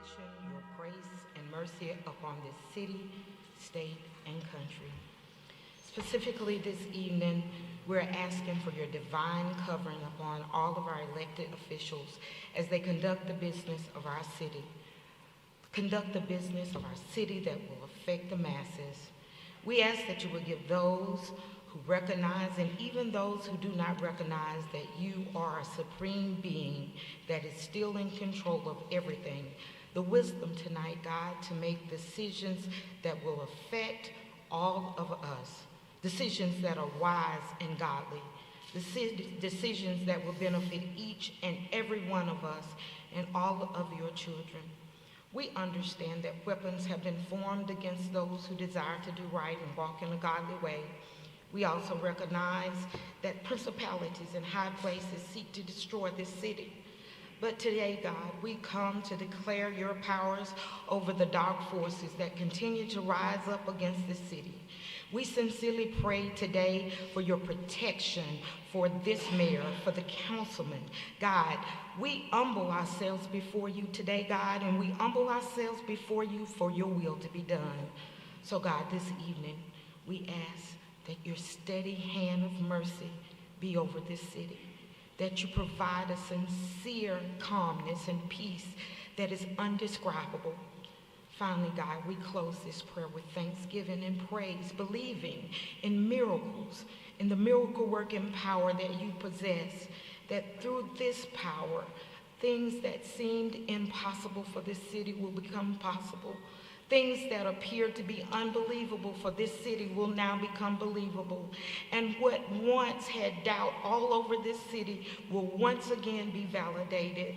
petition your grace and mercy upon this city, state, and country. Specifically this evening, we're asking for your divine covering upon all of our elected officials as they conduct the business of our city. Conduct the business of our city that will affect the masses. We ask that you will give those who recognize and even those who do not recognize that you are a supreme being that is still in control of everything, the wisdom tonight, God, to make decisions that will affect all of us, decisions that are wise and godly, decisions that will benefit each and every one of us and all of your children. We understand that weapons have been formed against those who desire to do right and walk in a godly way. We also recognize that principalities and high places seek to destroy this city. But today, God, we come to declare your powers over the dark forces that continue to rise up against this city. We sincerely pray today for your protection for this mayor, for the councilman. God, we humble ourselves before you today, God, and we humble ourselves before you for your will to be done. So, God, this evening, we ask that your steady hand of mercy be over this city, that you provide a sincere calmness and peace that is undescribable. Finally, God, we close this prayer with thanksgiving and praise, believing in miracles, in the miracle-working power that you possess, that through this power, things that seemed impossible for this city will become possible. Things that appeared to be unbelievable for this city will now become believable. And what once had doubt all over this city will once again be validated.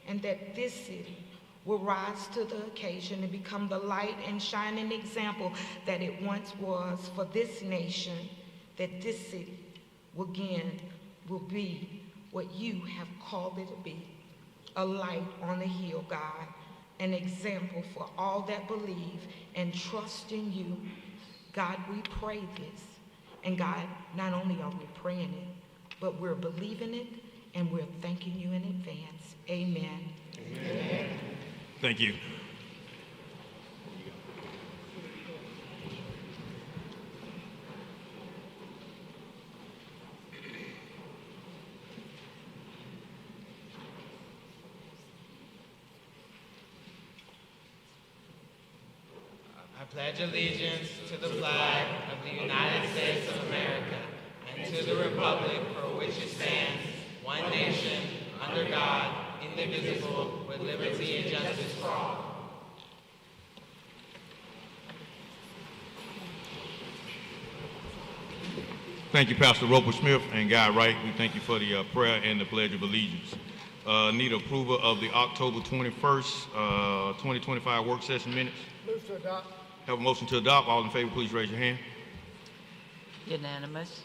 And that this city will rise to the occasion and become the light and shining example that it once was for this nation, that this city will be what you have called it to be, a light on the hill, God, an example for all that believe and trust in you. God, we pray this. And God, not only are we praying it, but we're believing it and we're thanking you in advance. Amen. Amen. Thank you. I pledge allegiance to the flag of the United States of America and to the republic for which it stands, one nation, under God, indivisible, with liberty and justice for all. Thank you, Pastor Roper Smith and Guy Wright. We thank you for the prayer and the Pledge of Allegiance. Need approval of the October 21st, 2025 work session minutes. Move to adopt. Have a motion to adopt. All in favor, please raise your hand. Unanimous.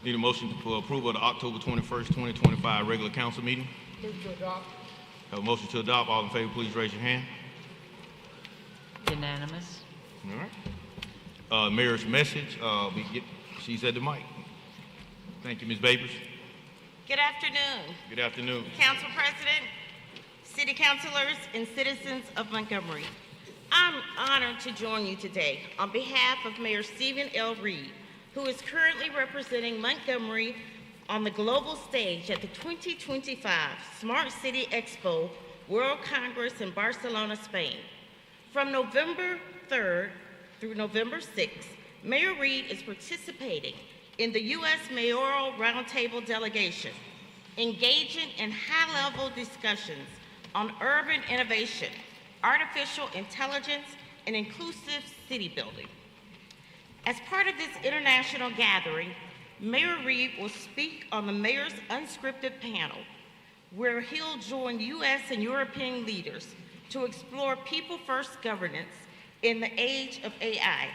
Need a motion for approval of the October 21st, 2025 regular council meeting. Move to adopt. Have a motion to adopt. All in favor, please raise your hand. Unanimous. All right. Mayor's message. She's at the mic. Thank you, Ms. Babers. Good afternoon. Good afternoon. Council President, City Councilors, and citizens of Montgomery. I'm honored to join you today on behalf of Mayor Stephen L. Reed, who is currently representing Montgomery on the global stage at the 2025 Smart City Expo World Congress in Barcelona, Spain. From November 3rd through November 6th, Mayor Reed is participating in the U.S. Mayoral Roundtable delegation, engaging in high-level discussions on urban innovation, artificial intelligence, and inclusive city building. As part of this international gathering, Mayor Reed will speak on the Mayor's Unscripted panel, where he'll join U.S. and European leaders to explore people-first governance in the age of AI.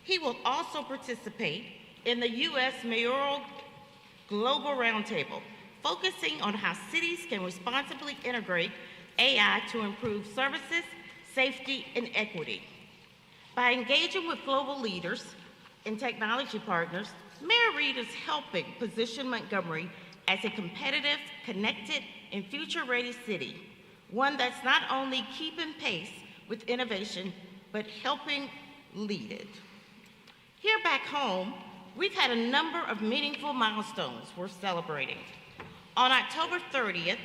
He will also participate in the U.S. Mayoral Global Roundtable, focusing on how cities can responsibly integrate AI to improve services, safety, and equity. By engaging with global leaders and technology partners, Mayor Reed is helping position Montgomery as a competitive, connected, and future-ready city. one that's not only keeping pace with innovation, but helping lead it. Here back home, we've had a number of meaningful milestones worth celebrating. On October 30th,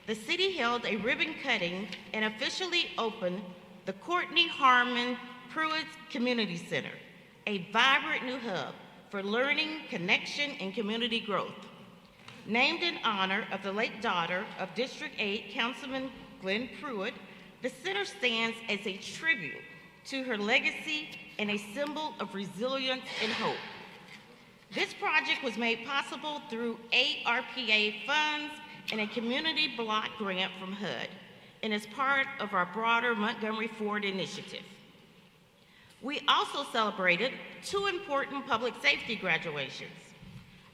the city held a ribbon cutting and officially opened the Courtney Harmon Pruitt Community Center, a vibrant new hub for learning, connection, and community growth. Named in honor of the late daughter of District 8 Councilman Glenn Pruitt, the center stands as a tribute to her legacy and a symbol of resilience and hope. This project was made possible through ARPA funds and a community block grant from HUD, and is part of our broader Montgomery Forward initiative. We also celebrated 2 important public safety graduations.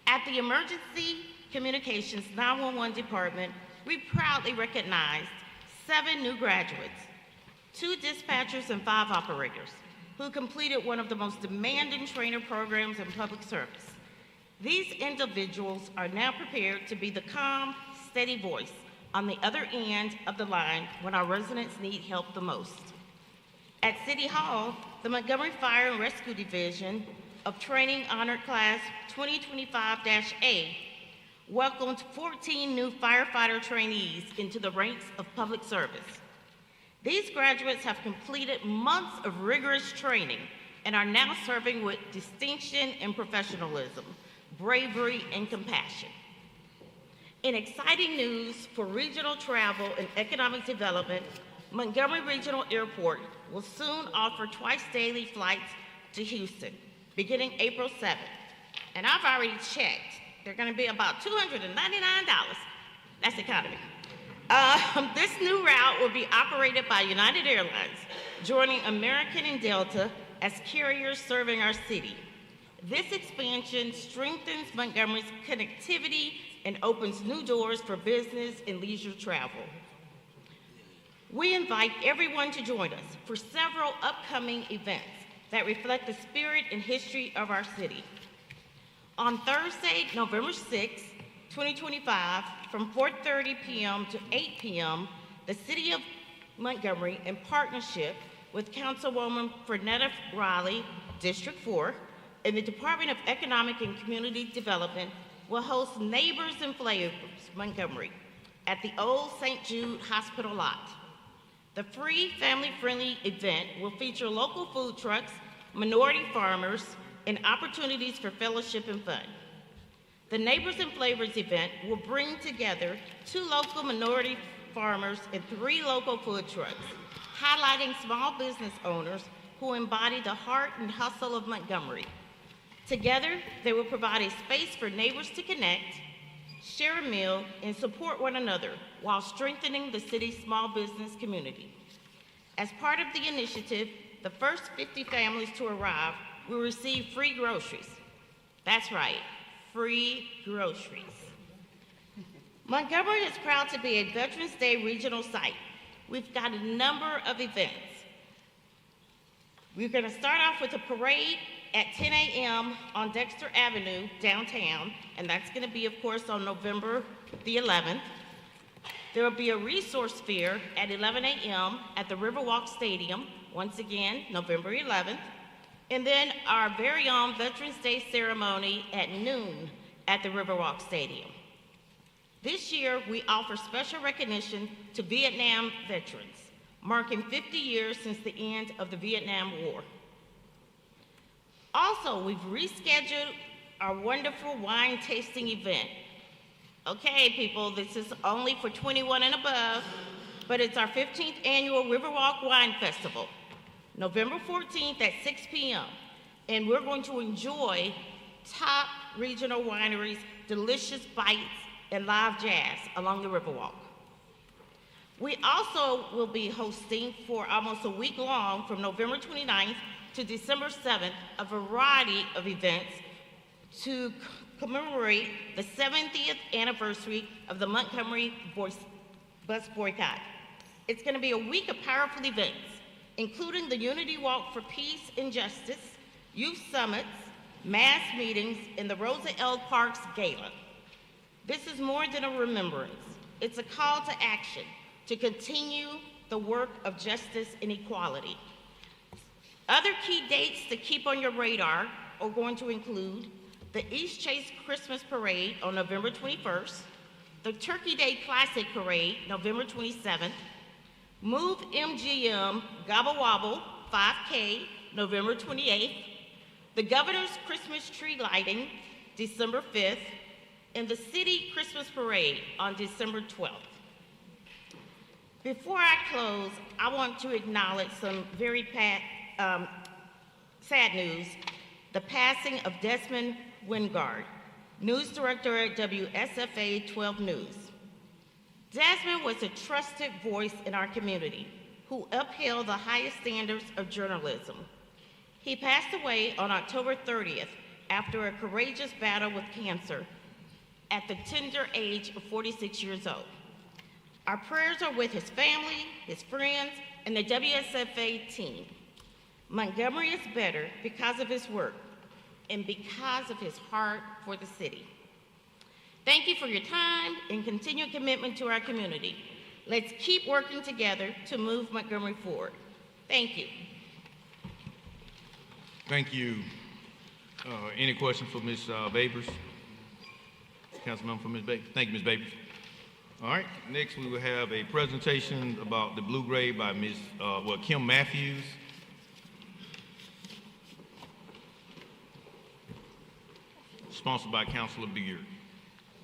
At the Emergency Communications 911 Department, we proudly recognized 7 new graduates, 2 dispatchers and 5 operators, who completed one of the most demanding trainer programs in public service. These individuals are now prepared to be the calm, steady voice on the other end of the line when our residents need help the most. At City Hall, the Montgomery Fire and Rescue Division of Training Honored Class 2025-A welcomed 14 new firefighter trainees into the ranks of public service. These graduates have completed months of rigorous training and are now serving with distinction and professionalism, bravery, and compassion. In exciting news for regional travel and economic development, Montgomery Regional Airport will soon offer twice daily flights to Houston, beginning April 7th. And I've already checked. They're gonna be about $299. That's economy. This new route will be operated by United Airlines, joining American and Delta as carriers serving our city. This expansion strengthens Montgomery's connectivity and opens new doors for business and leisure travel. We invite everyone to join us for several upcoming events that reflect the spirit and history of our city. On Thursday, November 6, 2025, from 4:30 p.m. to 8 p.m., the City of Montgomery, in partnership with Councilwoman Franetta Riley, District 4, and the Department of Economic and Community Development, will host Neighbors and Flavors Montgomery at the old St. Jude Hospital lot. The free, family-friendly event will feature local food trucks, minority farmers, and opportunities for fellowship and fun. The Neighbors and Flavors event will bring together 2 local minority farmers and 3 local food trucks, highlighting small business owners who embody the heart and hustle of Montgomery. Together, they will provide a space for neighbors to connect, share a meal, and support one another while strengthening the city's small business community. As part of the initiative, the first 50 families to arrive will receive free groceries. That's right, free groceries. Montgomery is proud to be a Veterans Day regional site. We've got a number of events. We're gonna start off with a parade at 10 a.m. on Dexter Avenue downtown, and that's gonna be, of course, on November the 11th. There will be a resource fair at 11 a.m. at the Riverwalk Stadium, once again, November 11th. And then our very own Veterans Day ceremony at noon at the Riverwalk Stadium. This year, we offer special recognition to Vietnam veterans, marking 50 years since the end of the Vietnam War. Also, we've rescheduled our wonderful wine tasting event. Okay, people, this is only for 21 and above, but it's our 15th annual Riverwalk Wine Festival, November 14th at 6 p.m. And we're going to enjoy top regional wineries, delicious bites, and live jazz along the Riverwalk. We also will be hosting for almost a week long, from November 29th to December 7th, a variety of events to commemorate the 70th anniversary of the Montgomery bus boycott. It's gonna be a week of powerful events, including the Unity Walk for Peace and Justice, youth summits, mass meetings, and the Rosa L. Parks Gala. This is more than a remembrance. It's a call to action to continue the work of justice and equality. Other key dates to keep on your radar are going to include the East Chase Christmas Parade on November 21st, the Turkey Day Classic Parade, November 27th, Move MGM Gobble Wobble 5K, November 28th, the Governor's Christmas Tree Lighting, December 5th, and the City Christmas Parade on December 12th. Before I close, I want to acknowledge some very sad news, the passing of Desmond Wingard, news director at WSFA 12 News. Desmond was a trusted voice in our community who upheld the highest standards of journalism. He passed away on October 30th after a courageous battle with cancer at the tender age of 46 years old. Our prayers are with his family, his friends, and the WSFA team. Montgomery is better because of his work and because of his heart for the city. Thank you for your time and continued commitment to our community. Let's keep working together to move Montgomery forward. Thank you. Thank you. Any questions for Ms. Babers? Councilmember for Ms. Babers. Thank you, Ms. Babers. All right, next we will have a presentation about the Blue Grade by Ms. Kim Matthews. Sponsored by Councillor Beard.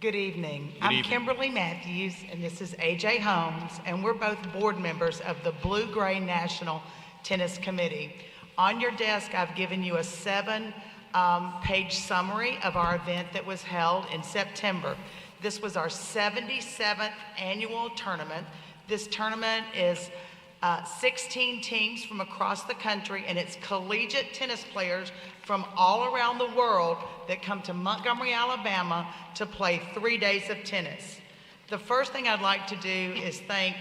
Good evening. Good I'm evening. Kimberly Matthews, and this is AJ Holmes, and we're both board members of the Blue-Gray National Tennis Committee. On your desk, I've given you a 7-page summary of our event that was held in September. This was our 77th annual tournament. This tournament is 16 teams from across the country, and it's collegiate tennis players from all around the world that come to Montgomery, Alabama to play 3 days of tennis. The first thing I'd like to do is thank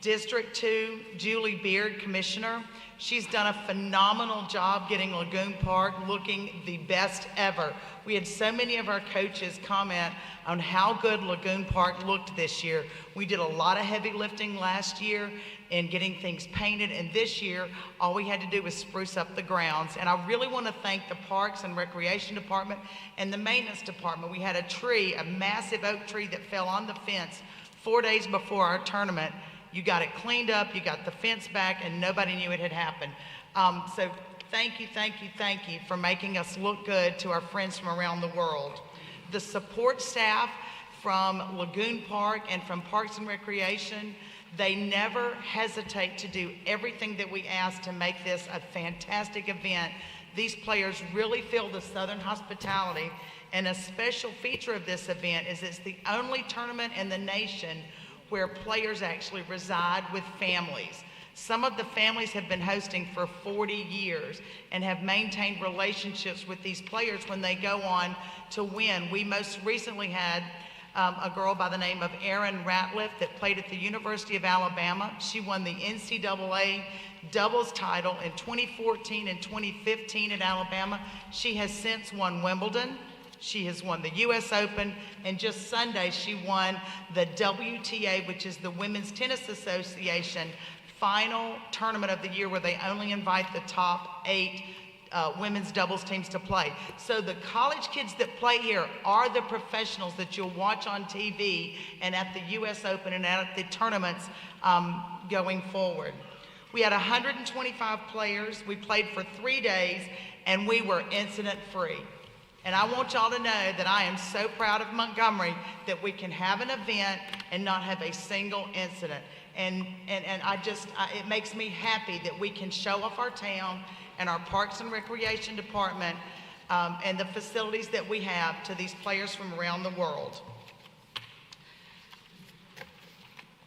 District 2, Julie Beard, Commissioner. She's done a phenomenal job getting Lagoon Park looking the best ever. We had so many of our coaches comment on how good Lagoon Park looked this year. We did a lot of heavy lifting last year in getting things painted, and this year, all we had to do was spruce up the grounds. And I really want to thank the Parks and Recreation Department and the Maintenance Department. We had a tree, a massive oak tree that fell on the fence 4 days before our tournament. You got it cleaned up, you got the fence back, and nobody knew it had happened. So thank you for making us look good to our friends from around the world. The support staff from Lagoon Park and from Parks and Recreation, they never hesitate to do everything that we ask to make this a fantastic event. These players really feel the Southern hospitality, and a special feature of this event is it's the only tournament in the nation where players actually reside with families. Some of the families have been hosting for 40 years and have maintained relationships with these players when they go on to win. We most recently had a girl by the name of Erin Ratliff that played at the University of Alabama. She won the NCAA doubles title in 2014 and 2015 at Alabama. She has since won Wimbledon. She has won the US Open, and just Sunday she won the WTA, which is the Women's Tennis Association final tournament of the year, where they only invite the top 8 women's doubles teams to play. So the college kids that play here are the professionals that you'll watch on TV and at the US Open and at the tournaments going forward. We had 125 players. We played for 3 days, and we were incident free. And I want y'all to know that I am so proud of Montgomery that we can have an event and not have a single incident. And it makes me happy that we can show off our town and our Parks and Recreation Department and the facilities that we have to these players from around the world.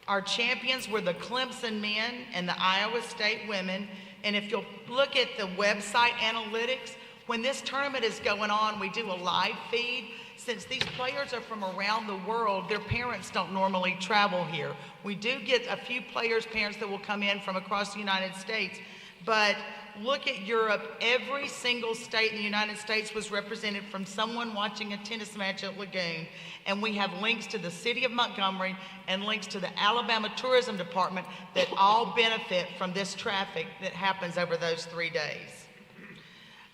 Our champions were the Clemson men and the Iowa State women. And if you'll look at the website analytics, when this tournament is going on, we do a live feed. Since these players are from around the world, their parents don't normally travel here. We do get a few players' parents that will come in from across the United States, But look at Europe. Every single state in the United States was represented from someone watching a tennis match at Lagoon. And we have links to the city of Montgomery and links to the Alabama Tourism Department that all benefit from this traffic that happens over those 3 days.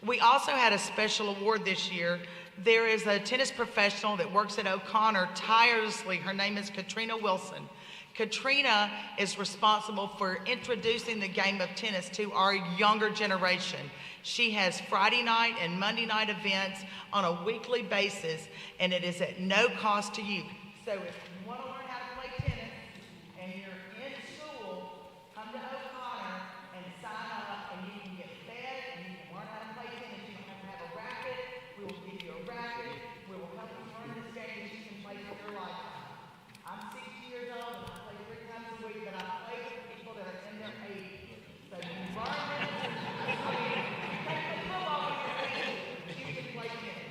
We also had a special award this year. There is a tennis professional that works at O'Connor tirelessly. Her name is Katrina Wilson. Katrina is responsible for introducing the game of tennis to our younger generation. She has Friday night and Monday night events on a weekly basis, and it is at no cost to you. So if you want to learn how to play tennis and you're in school, come to O'Connor and sign up, and you can get fed and you can learn how to play tennis. You don't have to have a racket. We will give you a racket. We will help you learn this game that you can play for your lifetime. I'm 60 years old and I play 3 times a week, but I play with people that are in their 80s. So you can learn tennis. I mean, you can't play football when you're 80, you can play tennis.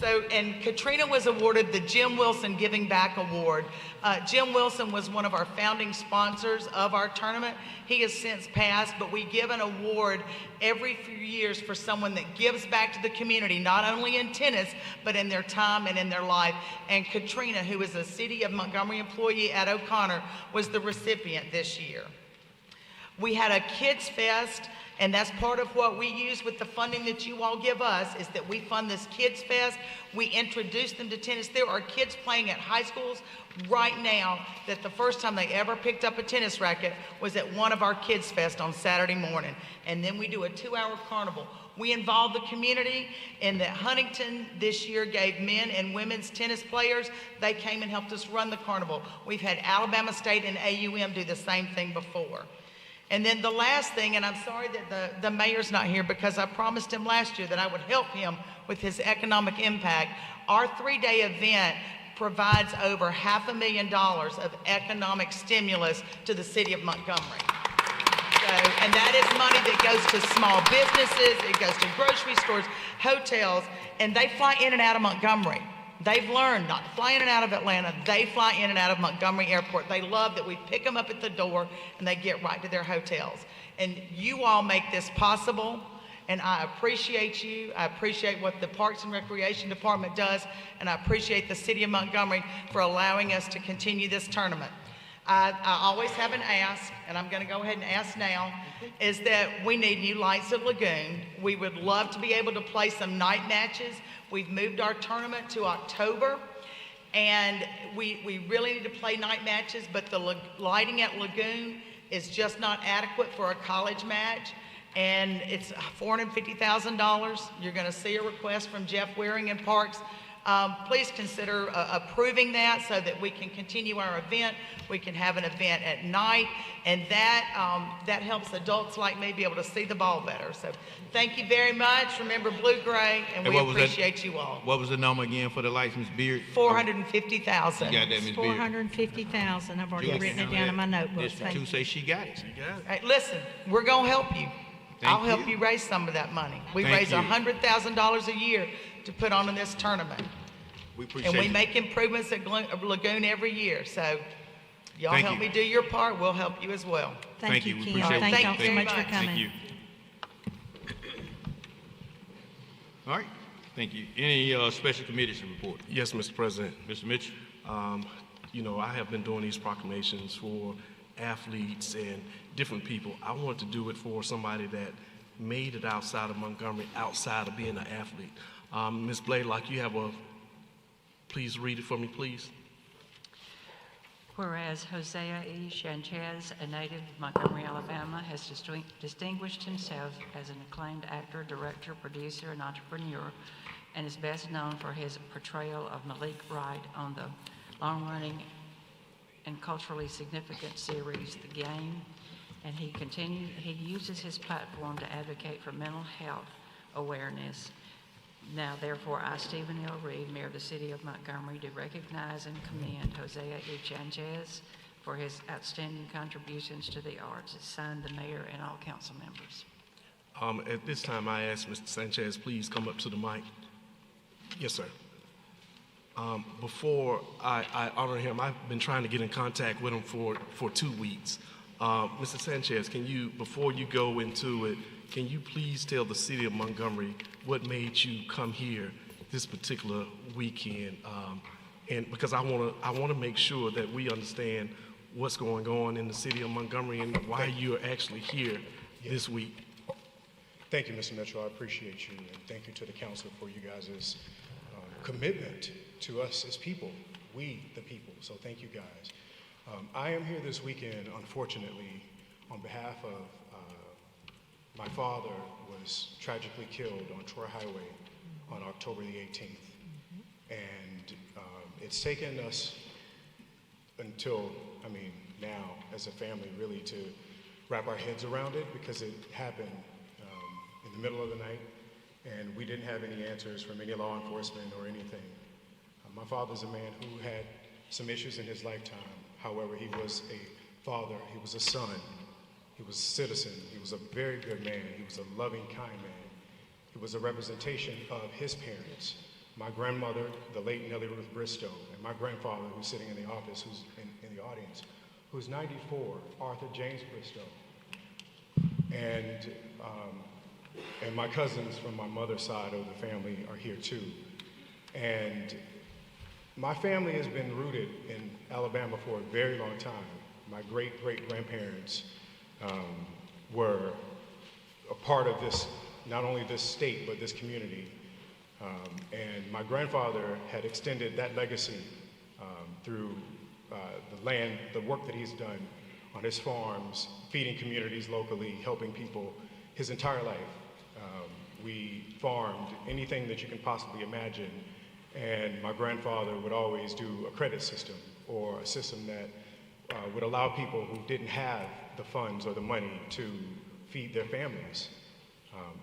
So, and Katrina was awarded the Jim Wilson Giving Back Award. Jim Wilson was one of our founding sponsors of our tournament. He has since passed, but we give an award every few years for someone that gives back to the community, not only in tennis, but in their time and in their life. And Katrina, who is a City of Montgomery employee at O'Connor, was the recipient this year. We had a Kids Fest, and that's part of what we use with the funding that you all give us, is that we fund this Kids Fest. We introduce them to tennis. There are kids playing at high schools right now that the first time they ever picked up a tennis racket was at one of our Kids Fest on Saturday morning. And then we do a 2-hour carnival. We involve the community in that Huntington this year gave men and women's tennis players. They came and helped us run the carnival. We've had Alabama State and AUM do the same thing before. And then the last thing, and I'm sorry that the mayor's not here because I promised him last year that I would help him with his economic impact. Our 3-day event provides over $500,000 of economic stimulus to the city of Montgomery. So, and that is money that goes to small businesses, it goes to grocery stores, hotels, and they fly in and out of Montgomery. They've learned not to fly in and out of Atlanta. They fly in and out of Montgomery Airport. They love that we pick them up at the door and they get right to their hotels. And you all make this possible, and I appreciate you. I appreciate what the Parks and Recreation Department does, and I appreciate the City of Montgomery for allowing us to continue this tournament. I always have an ask, and I'm going to go ahead and ask now, is that we need new lights at Lagoon. We would love to be able to play some night matches. We've moved our tournament to October, and we really need to play night matches, but the lighting at Lagoon is just not adequate for a college match, and it's $450,000. You're going to see a request from Jeff Waring in Parks. Please consider approving that so that we can continue our event. We can have an event at night, and that helps adults like me be able to see the ball better. So thank you very much. Remember blue-gray, and we appreciate you all. What was the number again for the lights, Ms. Beard? $450,000. You got that, Ms. Beard? $450,000. I've already written it down in my notebook. District 2 say she got it. Hey, listen, we're going to help you. I'll help you you raise some of that money. We Thank raise you. $100,000 a year to put on in this tournament. We appreciate And we it. make improvements at Lagoon every year. So y'all Thank help you. me do your part, we'll help you as well. Thank you. We Kim. appreciate it. Thank y'all Thank you so much very for much. coming. Thank you. All right, thank you. Any special committees to report? Yes, Mr. President. Mr. Mitchell? You know, I have been doing these proclamations for athletes and different people. I want to do it for somebody that made it outside of Montgomery, outside of being an athlete. Ms. Blaylock, you have please read it for me, please. Whereas Hosea E. Sanchez, a native of Montgomery, Alabama, has distinguished himself as an acclaimed actor, director, producer, and entrepreneur, and is best known for his portrayal of Malik Wright on the long-running and culturally significant series, The Game, and he uses his platform to advocate for mental health awareness. Now, therefore, I, Stephen L. Reed, Mayor of the City of Montgomery, do recognize and commend Hosea E. Sanchez for his outstanding contributions to the arts. It's signed the mayor and all council members. At this time, I ask Mr. Sanchez, please come up to the mic. Yes, sir. Before I honor him, I've been trying to get in contact with him for 2 weeks. Mr. Sanchez, can you, before you go into it, can you please tell the city of Montgomery what made you come here this particular weekend? And because I want to make sure that we understand what's going on in the city of Montgomery and why you're actually here this week. Thank you, Mr. Mitchell. I appreciate you, and thank you to the council for you guys' commitment to us as people, we the people. So thank you guys. I am here this weekend, unfortunately, on behalf of my father was tragically killed on Troy Highway on October the 18th. And it's taken us until, now as a family really to wrap our heads around it, because it happened in the middle of the night and we didn't have any answers from any law enforcement or anything. My father's a man who had some issues in his lifetime. However, he was a father, he was a son, he was a citizen, he was a very good man, he was a loving, kind man. He was a representation of his parents, my grandmother, the late Nellie Ruth Bristow, and my grandfather, who's sitting in the office, who's in the audience, who's 94, Arthur James Bristow. And my cousins from my mother's side of the family are here too. And my family has been rooted in Alabama for a very long time. My great-great-grandparents were a part of this, not only this state, but this community. And my grandfather had extended that legacy through the work that he's done on his farms, feeding communities locally, helping people his entire life. We farmed anything that you can possibly imagine, and my grandfather would always do a credit system, or a system that would allow people who didn't have the funds or the money to feed their families.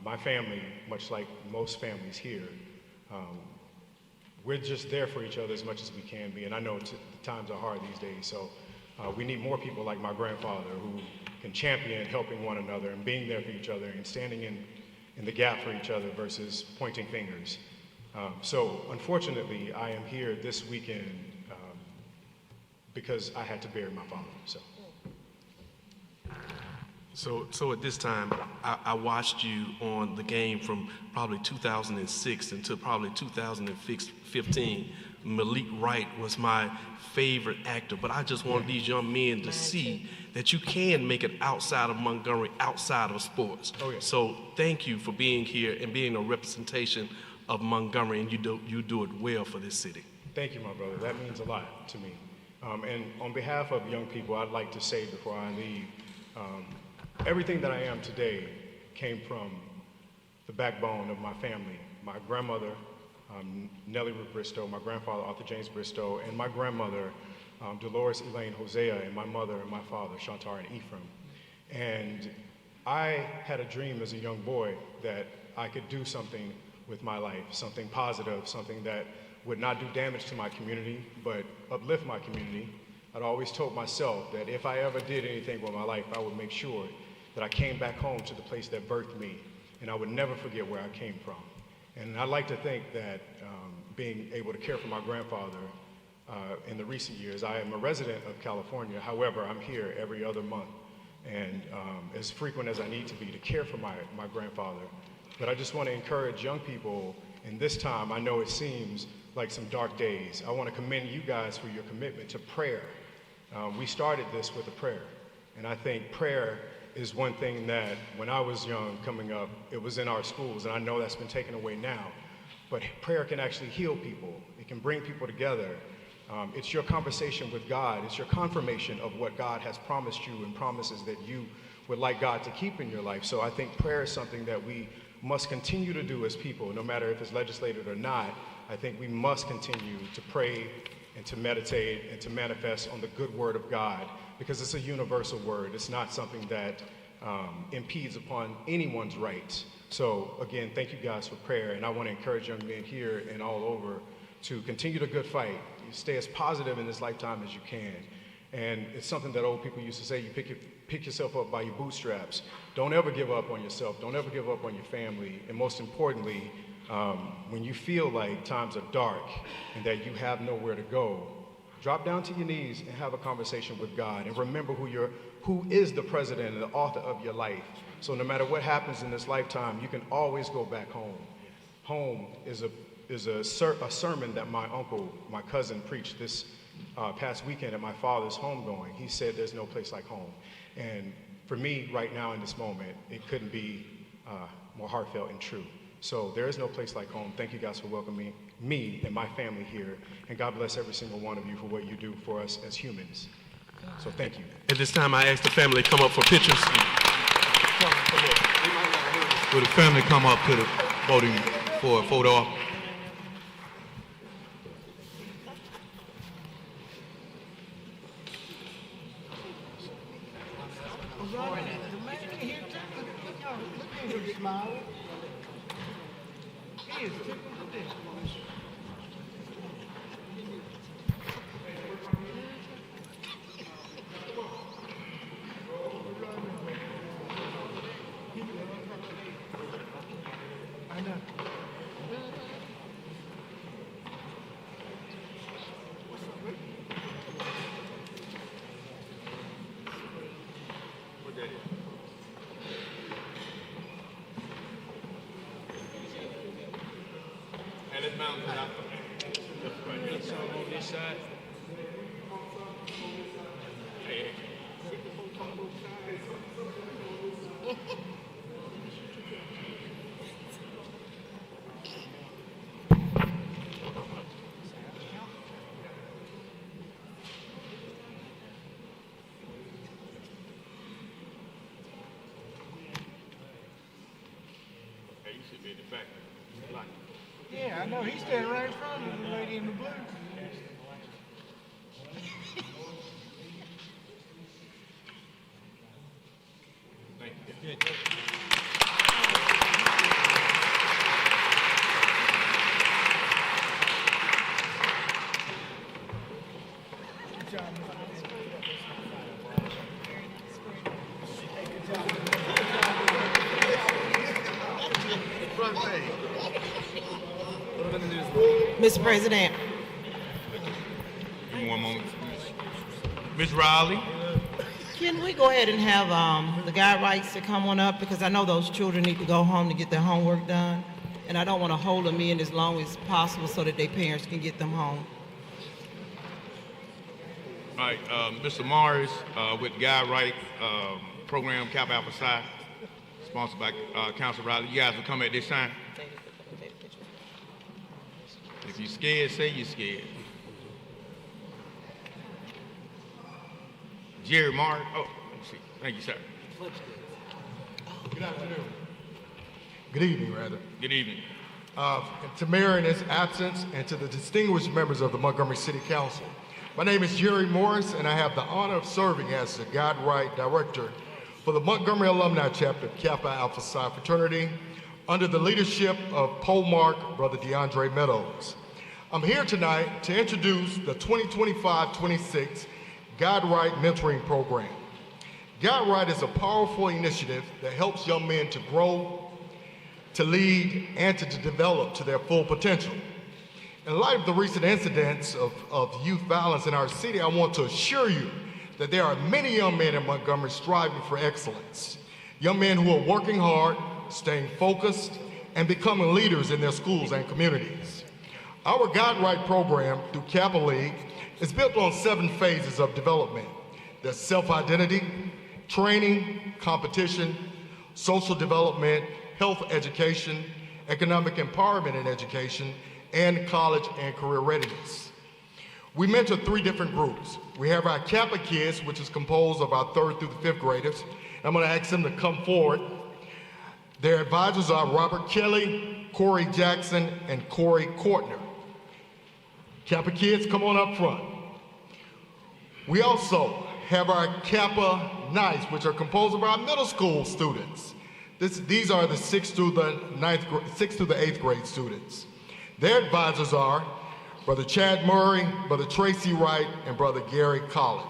My family, much like most families here, we're just there for each other as much as we can be, and I know the times are hard these days, so we need more people like my grandfather who can champion helping one another and being there for each other and standing in the gap for each other versus pointing fingers. So unfortunately, I am here this weekend because I had to bury my father. So at this time, I watched you on the game from probably 2006 until probably 2015. Malik Wright was my favorite actor, but I just want these young men to see that you can make it outside of Montgomery, outside of sports. Oh, yeah. So thank you for being here and being a representation of Montgomery, and you do it well for this city. Thank you, my brother. That means a lot to me. And on behalf of young people, I'd like to say before I leave, everything that I am today came from the backbone of my family. My grandmother, Nellie Ruth Bristow, my grandfather, Arthur James Bristow, and my grandmother, Dolores Elaine Hosea, and my mother and my father, Chantar and Ephraim. And I had a dream as a young boy that I could do something with my life, something positive, something that would not do damage to my community, but uplift my community. I'd always told myself that if I ever did anything with my life, I would make sure that I came back home to the place that birthed me, and I would never forget where I came from. And I'd like to think that being able to care for my grandfather in the recent years, I am a resident of California. However, I'm here every other month, and as frequent as I need to be to care for my grandfather. But I just want to encourage young people in this time. I know it seems like some dark days. I want to commend you guys for your commitment to prayer. We started this with a prayer, and I think prayer is one thing that when I was young coming up, it was in our schools, and I know that's been taken away now, but prayer can actually heal people. It can bring people together. It's your conversation with God. It's your confirmation of what God has promised you and promises that you would like God to keep in your life. So I think prayer is something that we must continue to do as people, no matter if it's legislated or not. I think we must continue to pray and to meditate and to manifest on the good word of God, because it's a universal word. It's not something that impedes upon anyone's rights. So again, thank you guys for prayer, and I want to encourage young men here and all over to continue the good fight. You stay as positive in this lifetime as you can. And it's something that old people used to say, you pick yourself up by your bootstraps. Don't ever give up on yourself. Don't ever give up on your family. And most importantly, when you feel like times are dark and that you have nowhere to go, Drop down to your knees and have a conversation with God, and remember who is the president and the author of your life. So no matter what happens in this lifetime, you can always go back home. Home is a sermon that my cousin preached this past weekend at my father's homegoing. He said there's no place like home. And for me, right now in this moment, it couldn't be more heartfelt and true. So there is no place like home. Thank you guys for welcoming me and my family here. And God bless every single one of you for what you do for us as humans. So thank you. At this time, I ask the family to come up for pictures. Will the family come up to the podium for a photo op? Yeah, I know. He's standing right in front of the lady in the blue. Thank you. Good. Mr. President. Give me 1 moment. Ms. Riley. Can we go ahead and have the guy rights to come on up, because I know those children need to go home to get their homework done, and I don't want to hold them in as long as possible so that their parents can get them home. All right, Mr. Morris with Guy Wright program, Kappa Alpha Psi, sponsored by Councillor Riley. You guys will come at this time. If you're scared, say you're scared. Jerry Mark. Oh, let me see. Thank you, sir. Good afternoon. Good evening, rather. Good evening. To Mayor in his absence and to the distinguished members of the Montgomery City Council. My name is Jerry Morris, and I have the honor of serving as the God Wright Director for the Montgomery Alumni Chapter of Kappa Alpha Psi Fraternity under the leadership of Polemark, Brother DeAndre Meadows. I'm here tonight to introduce the 2025-26 God Wright Mentoring Program. God Wright is a powerful initiative that helps young men to grow, to lead, and to develop to their full potential. In light of the recent incidents of youth violence in our city, I want to assure you that there are many young men in Montgomery striving for excellence. Young men who are working hard, staying focused, and becoming leaders in their schools and communities. Our God Wright program through Kappa League is built on 7 phases of development. There's self-identity, training, competition, social development, health education, economic empowerment and education, and college and career readiness. We mentor 3 different groups. We have our Kappa kids, which is composed of our 3rd through the 5th graders. I'm gonna ask them to come forward. Their advisors are Robert Kelly, Corey Jackson, and Corey Courtner. Kappa kids, come on up front. We also have our Kappa Knights, which are composed of our middle school students. These are the 6th through the 8th grade students. Their advisors are Brother Chad Murray, Brother Tracy Wright, and Brother Gary Collins.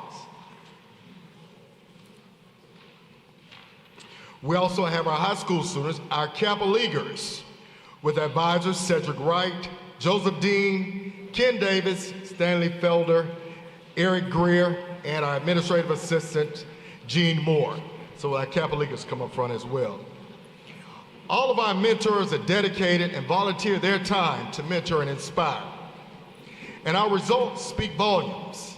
We also have our high school students, our Kappa Leaguers, with advisors Cedric Wright, Joseph Dean, Ken Davis, Stanley Felder, Eric Greer, and our administrative assistant, Gene Moore. So our Kappa Leaguers come up front as well. All of our mentors are dedicated and volunteer their time to mentor and inspire. And our results speak volumes.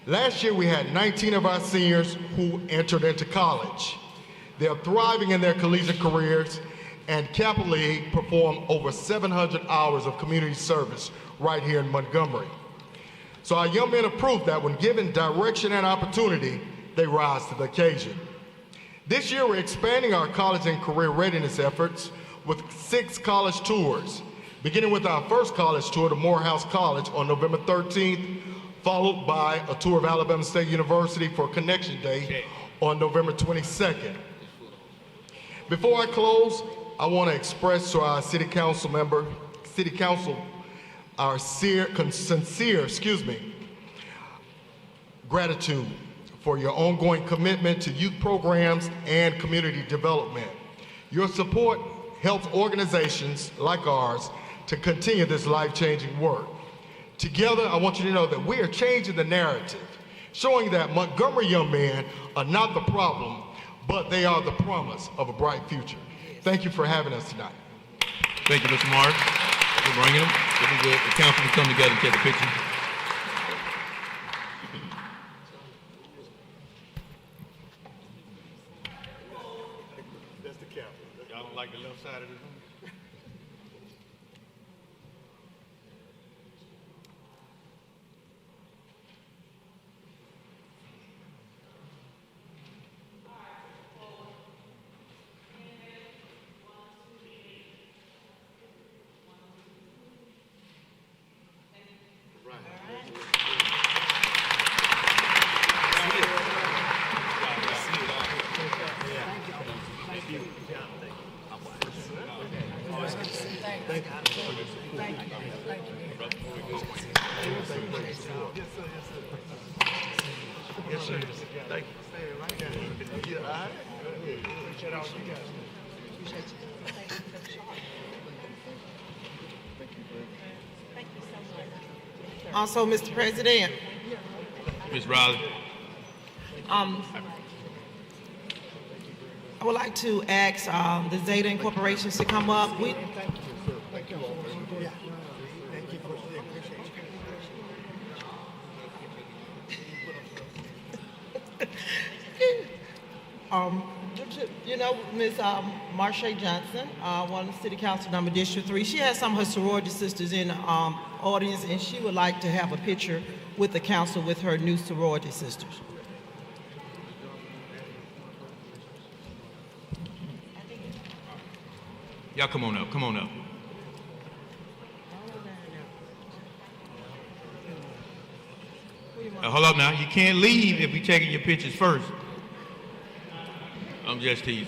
Last year we had 19 of our seniors who entered into college. They're thriving in their collegiate careers, and Kappa League performed over 700 hours of community service right here in Montgomery. So our young men have proved that when given direction and opportunity, they rise to the occasion. This year we're expanding our college and career readiness efforts with 6 college tours, beginning with our first college tour to Morehouse College on November 13th, followed by a tour of Alabama State University for Connection Day on November 22nd. Before I close, I want to express to our our sincere gratitude for your ongoing commitment to youth programs and community development. Your support helps organizations like ours to continue this life-changing work. Together, I want you to know that we are changing the narrative, showing that Montgomery young men are not the problem, but they are the promise of a bright future. Thank you for having us tonight. Thank you, Mr. Morris, for bringing them. This is the council to come together and take a picture. That's the captain. Y'all don't like the left side of this one? Also, Mr. President, Ms. Riley. I would like to ask the Zeta Incorporations to come up. You know, Ms. Marsha Johnson, one of the City Council member, District 3, she has some of her sorority sisters in the audience, and she would like to have a picture with the council with her new sorority sisters. Y'all come on up, come on up. Hold up now, you can't leave if we're taking your pictures first. I'm just teasing.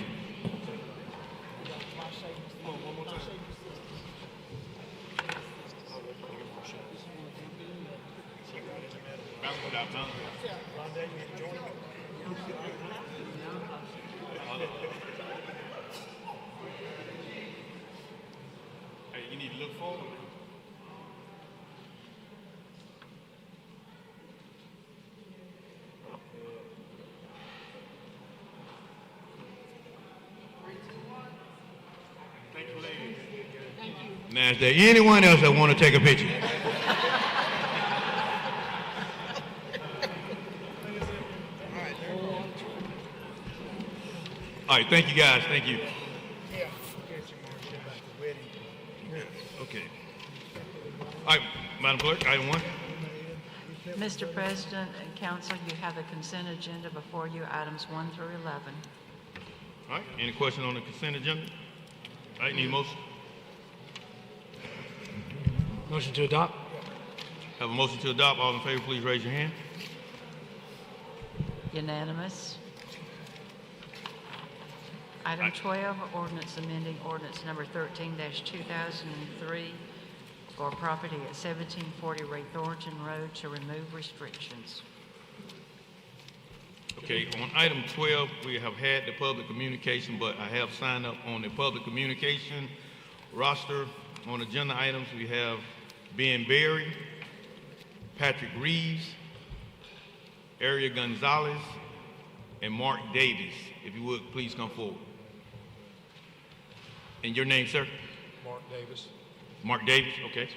Hey, you need to look forward. Now, is there anyone else that want to take a picture? All right, thank you guys, thank you. Okay. All right, Madam Clerk, item 1. Mr. President and Council, you have the consent agenda before you, items 1 through 11. All right, any question on the consent agenda? All right, need a motion? Motion to adopt. Have a motion to adopt. All in favor, please raise your hand. Unanimous. Item 12, ordinance amending ordinance number 13-2003 for property at 1740 Ray Thornton Road to remove restrictions. Okay, on item 12, we have had the public communication, but I have signed up on the public communication roster. On agenda items, we have Ben Berry, Patrick Reeves, Aria Gonzalez, and Mark Davis. If you would, please come forward. And your name, sir? Mark Davis. Mark Davis, okay.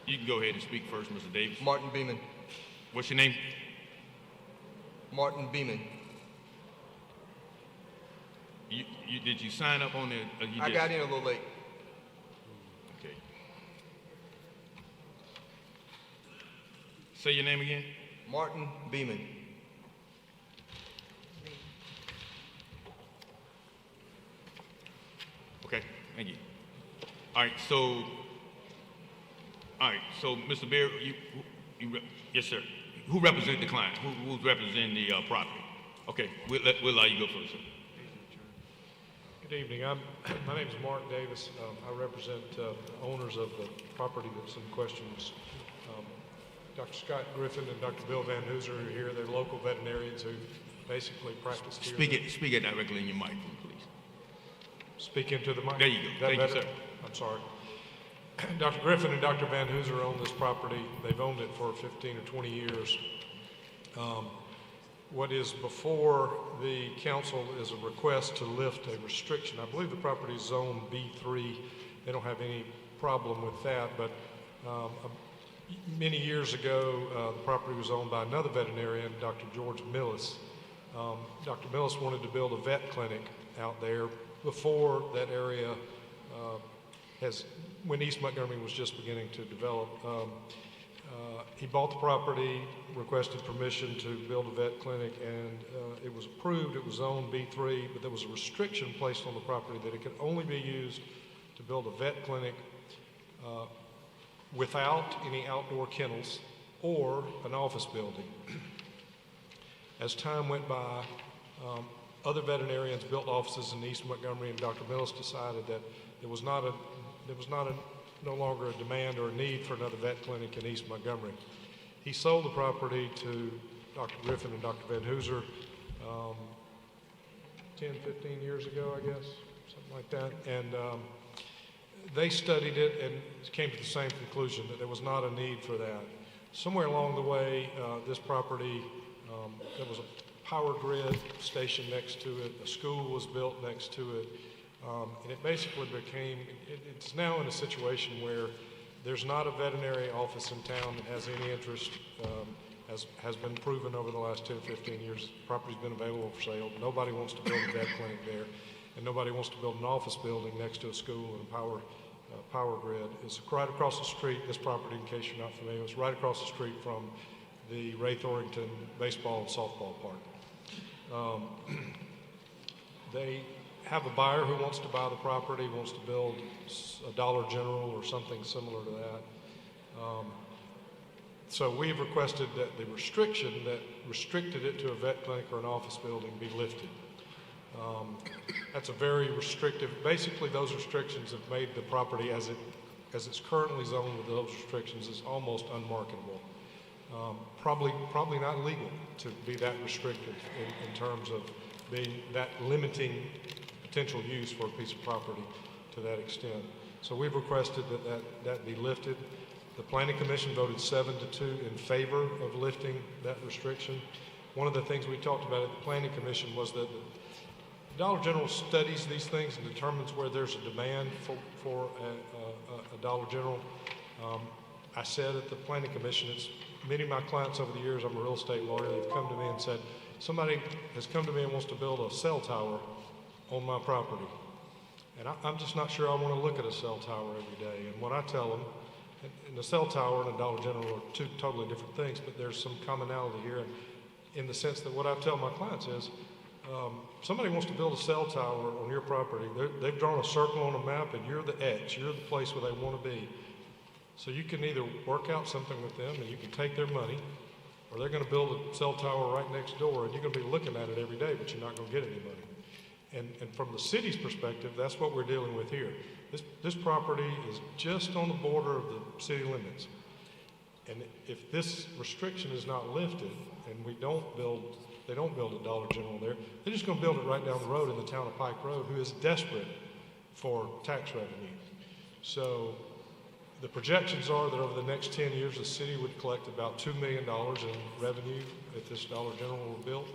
You can go ahead and speak first, Mr. Davis. Martin Beeman. What's your name? Martin Beeman. Did you sign up on the? I got in a little late. Okay. Say your name again. Martin Beeman. Okay, thank you. All right, so Mr. Bear, yes, sir. Who represents the client? Who's representing the property? Okay, we'll allow you to go first, sir. Good evening. My name is Mark Davis. I represent the owners of the property that's in question. Dr. Scott Griffin and Dr. Bill Van Hooser are here. They're local veterinarians who basically practice here. Speak it directly in your microphone, please. Speak into the mic. There you go. Thank you, sir. I'm sorry. Dr. Griffin and Dr. Van Hooser own this property. They've owned it for 15 or 20 years. What is before the council is a request to lift a restriction. I believe the property is zone B3. They don't have any problem with that, but many years ago, the property was owned by another veterinarian, Dr. George Millis. Dr. Millis wanted to build a vet clinic out there before that area when East Montgomery was just beginning to develop. He bought the property, requested permission to build a vet clinic, and it was approved. It was zoned B3, but there was a restriction placed on the property that it could only be used to build a vet clinic without any outdoor kennels or an office building. As time went by, other veterinarians built offices in East Montgomery, and Dr. Millis decided that there was no longer a demand or a need for another vet clinic in East Montgomery. He sold the property to Dr. Griffin and Dr. Van Hooser 10, 15 years ago, I guess, something like that. And they studied it and came to the same conclusion that there was not a need for that. Somewhere along the way, this property, there was a power grid station next to it, a school was built next to it, and it basically it's now in a situation where there's not a veterinary office in town that has any interest, has been proven over the last 10, 15 years. The property's been available for sale. Nobody wants to build a vet clinic there, and nobody wants to build an office building next to a school and a power grid. It's right across the street, this property, in case you're not familiar, it's right across the street from the Ray Thorington baseball and softball park. They have a buyer who wants to buy the property, wants to build a Dollar General or something similar to that. So we've requested that the restriction that restricted it to a vet clinic or an office building be lifted. That's a very restrictive, basically those restrictions have made the property as it's currently zoned with those restrictions is almost unmarketable. Probably not legal to be that restrictive in terms of being that limiting potential use for a piece of property to that extent. So we've requested that be lifted. The Planning Commission voted 7-2 in favor of lifting that restriction. One of the things we talked about at the Planning Commission was that the Dollar General studies these things and determines where there's a demand for a Dollar General. I said at the Planning Commission, many of my clients over the years, I'm a real estate lawyer, they've come to me and said, somebody has come to me and wants to build a cell tower on my property. And I'm just not sure I want to look at a cell tower every day. And what I tell them, and the cell tower and a Dollar General are two totally different things, but there's some commonality here in the sense that what I tell my clients is, somebody wants to build a cell tower on your property. They've drawn a circle on a map and you're the X, you're the place where they want to be. So you can either work out something with them and you can take their money, or they're going to build a cell tower right next door and you're going to be looking at it every day, but you're not going to get any money. And from the city's perspective, that's what we're dealing with here. This property is just on the border of the city limits. And if this restriction is not lifted and they don't build a Dollar General there, they're just going to build it right down the road in the town of Pike Road, who is desperate for tax revenue. So The projections are that over the next 10 years, the city would collect about $2 million in revenue if this Dollar General were built.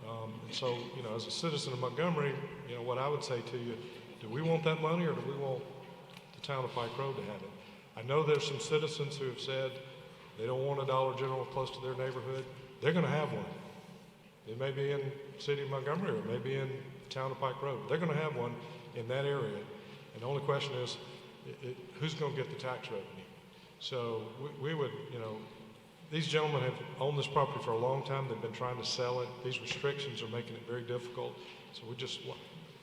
And so, you know, as a citizen of Montgomery, you know, what I would say to you, do we want that money or do we want the town of Pike Road to have it? I know there's some citizens who have said they don't want a Dollar General close to their neighborhood. They're going to have one. It may be in the city of Montgomery or it may be in the town of Pike Road. They're going to have one in that area. And the only question is, who's going to get the tax revenue? So we would, you know, these gentlemen have owned this property for a long time. They've been trying to sell it. These restrictions are making it very difficult. So we just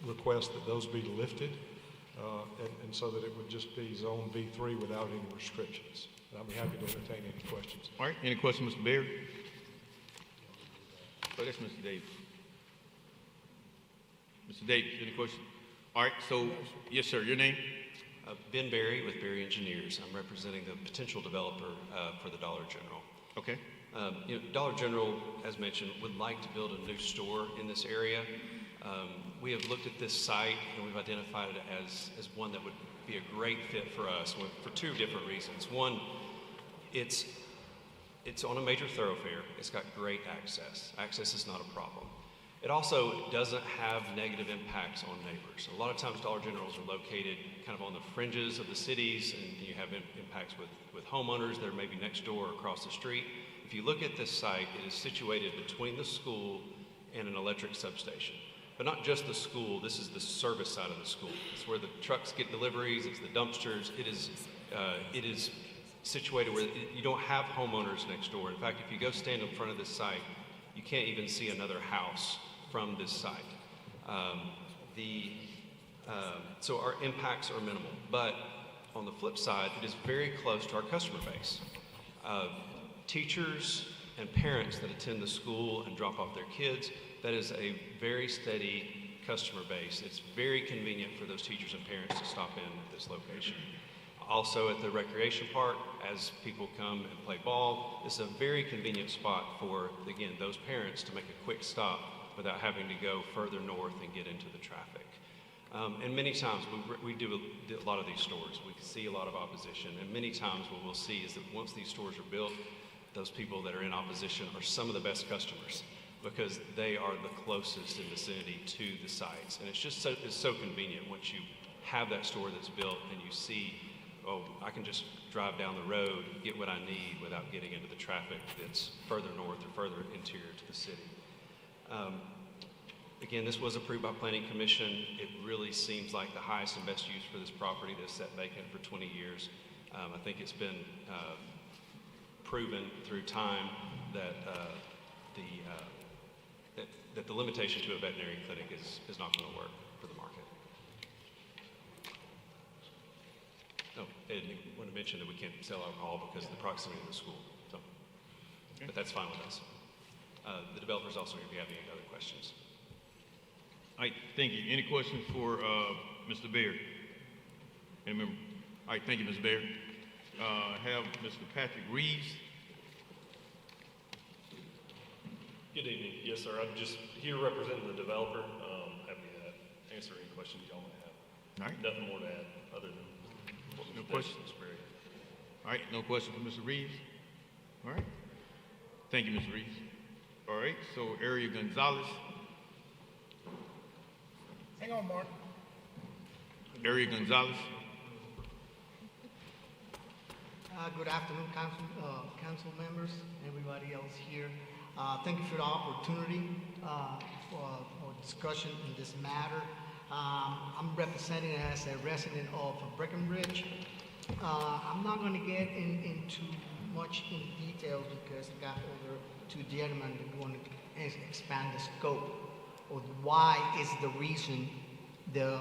request that those be lifted and so that it would just be Zone B3 without any restrictions. And I'll be happy to entertain any questions. All right, any questions, Mr. Baird? Oh, that's Mr. Davis. Mr. Davis, any questions? All right, so, yes, sir, your name? Ben Berry with Berry Engineers. I'm representing the potential developer for the Dollar General. Okay. You know, Dollar General, as mentioned, would like to build a new store in this area. We have looked at this site and we've identified it as one that would be a great fit for us for two different reasons. One, it's on a major thoroughfare. It's got great access. Access is not a problem. It also doesn't have negative impacts on neighbors. A lot of times Dollar Generals are located kind of on the fringes of the cities and you have impacts with homeowners that are maybe next door or across the street. If you look at this site, it is situated between the school and an electric substation. But not just the school, this is the service side of the school. It's where the trucks get deliveries, it's the dumpsters. It is situated where you don't have homeowners next door. In fact, if you go stand in front of this site, you can't even see another house from this site. So our impacts are minimal. But on the flip side, it is very close to our customer base. Teachers and parents that attend the school and drop off their kids, that is a very steady customer base. It's very convenient for those teachers and parents to stop in at this location. Also at the recreation park, as people come and play ball, this is a very convenient spot for, again, those parents to make a quick stop without having to go further north and get into the traffic. And many times we do a lot of these stores. We see a lot of opposition, and many times what we'll see is that once these stores are built, those people that are in opposition are some of the best customers because they are the closest in vicinity to the sites. And it's so convenient once you have that store that's built and you see, oh, I can just drive down the road, get what I need without getting into the traffic that's further north or further interior to the city. Again, this was approved by Planning Commission. It really seems like the highest and best use for this property that's sat vacant for 20 years. I think it's been proven through time that the limitation to a veterinary clinic is not going to work for the market. Oh, and I want to mention that we can't sell alcohol because of the proximity of the school. So, but that's fine with us. The developer's also here if you have any other questions. All right, thank you. Any questions for Mr. Baird? Any member? All right, thank you, Mr. Baird. Have Mr. Patrick Reeves. Good evening. Yes, sir. I'm just here representing the developer. Happy to answer any questions y'all may have. All right. Nothing more to add other than what No Mr. questions? Davis was All right, no question for Mr. Reeves. All right. Thank you, Mr. Reeves. All right, so Area Gonzalez. Hang on, Mark. Area Gonzalez. Good afternoon, council members, everybody else here. Thank you for the opportunity for discussion in this matter. I'm representing as a resident of Breckenridge. I'm not going to get into much in details because I got over two gentlemen that want to expand the scope of why is the reason the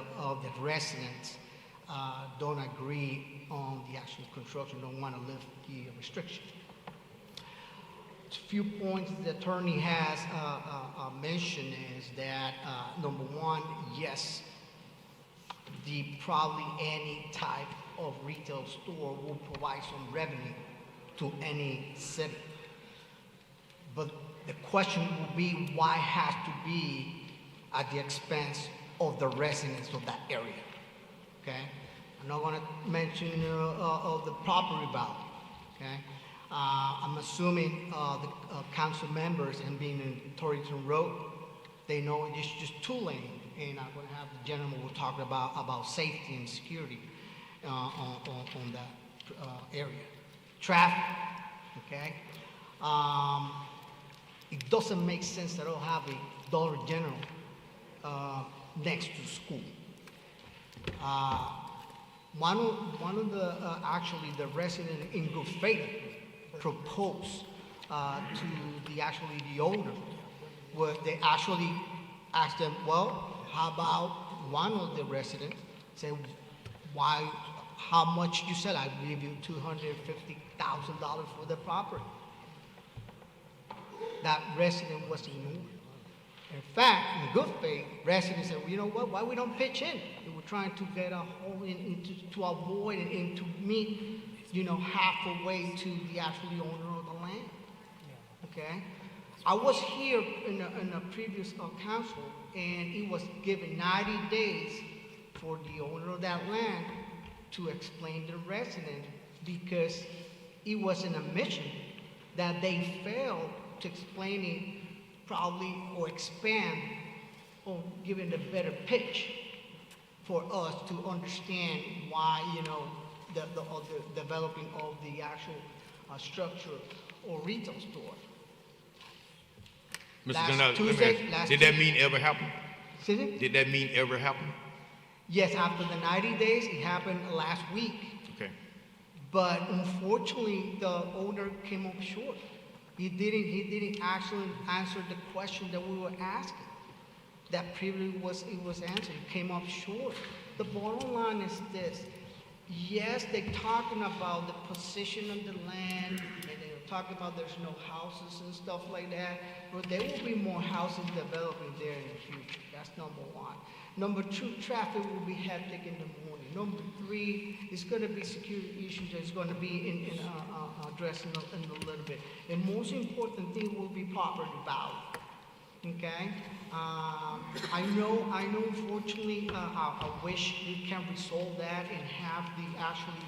residents don't agree on the actual construction, don't want to lift the restriction. A few points the attorney has mentioned is that number one, yes, probably any type of retail store will provide some revenue to any city. But the question will be why has to be at the expense of the residents of that area, okay? I'm not gonna mention of the property value, okay? I'm assuming the council members, and being in Torrington Road, they know it's just two-lane, and I'm gonna have the gentleman will talk about safety and security on that area. Traffic, okay? It doesn't make sense that I'll have a Dollar General next to school. One of the actually the resident in good faith proposed to the owner, where they actually asked them, well, how about one of the residents said, why, how much you said? I give you $250,000 for the property. That resident was ignored. In fact, in good faith, residents said, well, you know what, why we don't pitch in? They were trying to get a hole to avoid and to meet, halfway to the actually owner of the land. Okay? I was here in a previous council, and it was given 90 days for the owner of that land to explain to the resident, because it was an admission that they failed to explain it probably, or expand on giving a better pitch for us to understand why, the developing of the actual structure or retail store. Mr. Gonzalez, did that mean ever happen? Excuse me? Did that mean ever happen? Yes, after the 90 days, it happened last week. Okay. But unfortunately, the owner came up short. He didn't actually answer the question that we were asking. That previously was answered. He came up short. The bottom line is this. Yes, they're talking about the position of the land, and they're talking about there's no houses and stuff like that, but there will be more houses developing there in the future. That's number one. Number two, traffic will be hectic in the morning. Number three, it's going to be security issues that's going to be addressed in a little bit. And most important thing will be property value. Okay? I know. Unfortunately, I wish we can resolve that and have the actually,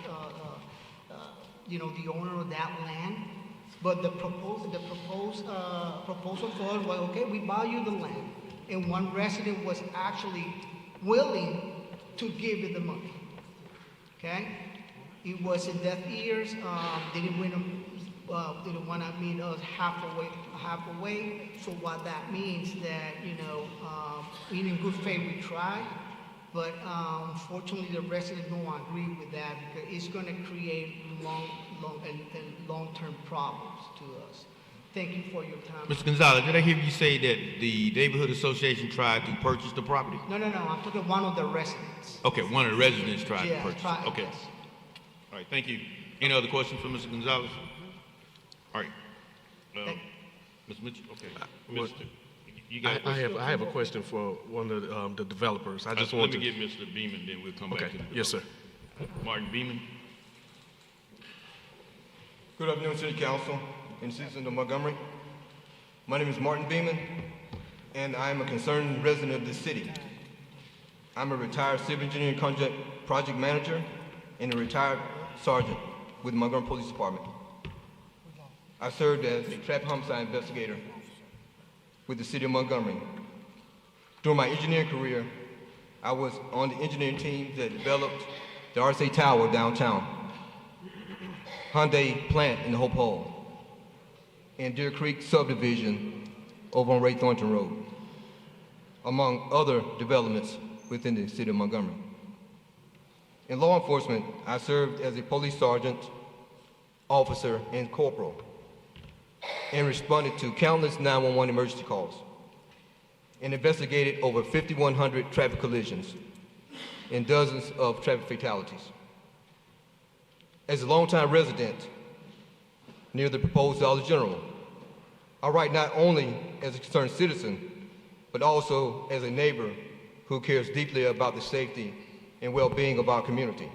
the owner of that land. But the proposal for us was, okay, we value the land, and one resident was actually willing to give it the money. Okay, it was in deaf ears. They didn't want to meet us halfway. So what that means that in good faith we try, but unfortunately the residents don't agree with that, because it's going to create long-term problems to us. Thank you for your time. Mr. Gonzalez, did I hear you say that the neighborhood association tried to purchase the property? No. I'm talking one of the residents. Okay, one of the residents tried to purchase it. Okay. Yes. All right, thank you. Any other questions for Mr. Gonzalez? All right. Ms. Mitchell, okay. Mr. You got I have a question for one of the developers. Let me get Mr. Beeman, then we'll come back to the developer. Yes, sir. Martin Beeman. Good afternoon, City Council and citizens of Montgomery. My name is Martin Beeman, and I am a concerned resident of this city. I'm a retired civil engineering project manager and a retired sergeant with the Montgomery Police Department. I served as a traffic homicide investigator with the city of Montgomery. During my engineering career, I was on the engineering team that developed the RSA Tower downtown, Hyundai plant in Hope Hall, and Deer Creek subdivision over on Ray Thornton Road, among other developments within the city of Montgomery. In law enforcement, I served as a police sergeant, officer, and corporal, and responded to countless 911 emergency calls, and investigated over 5,100 traffic collisions and dozens of traffic fatalities. As a longtime resident near the proposed Dollar General, I write not only as a concerned citizen, but also as a neighbor who cares deeply about the safety and well-being of our community.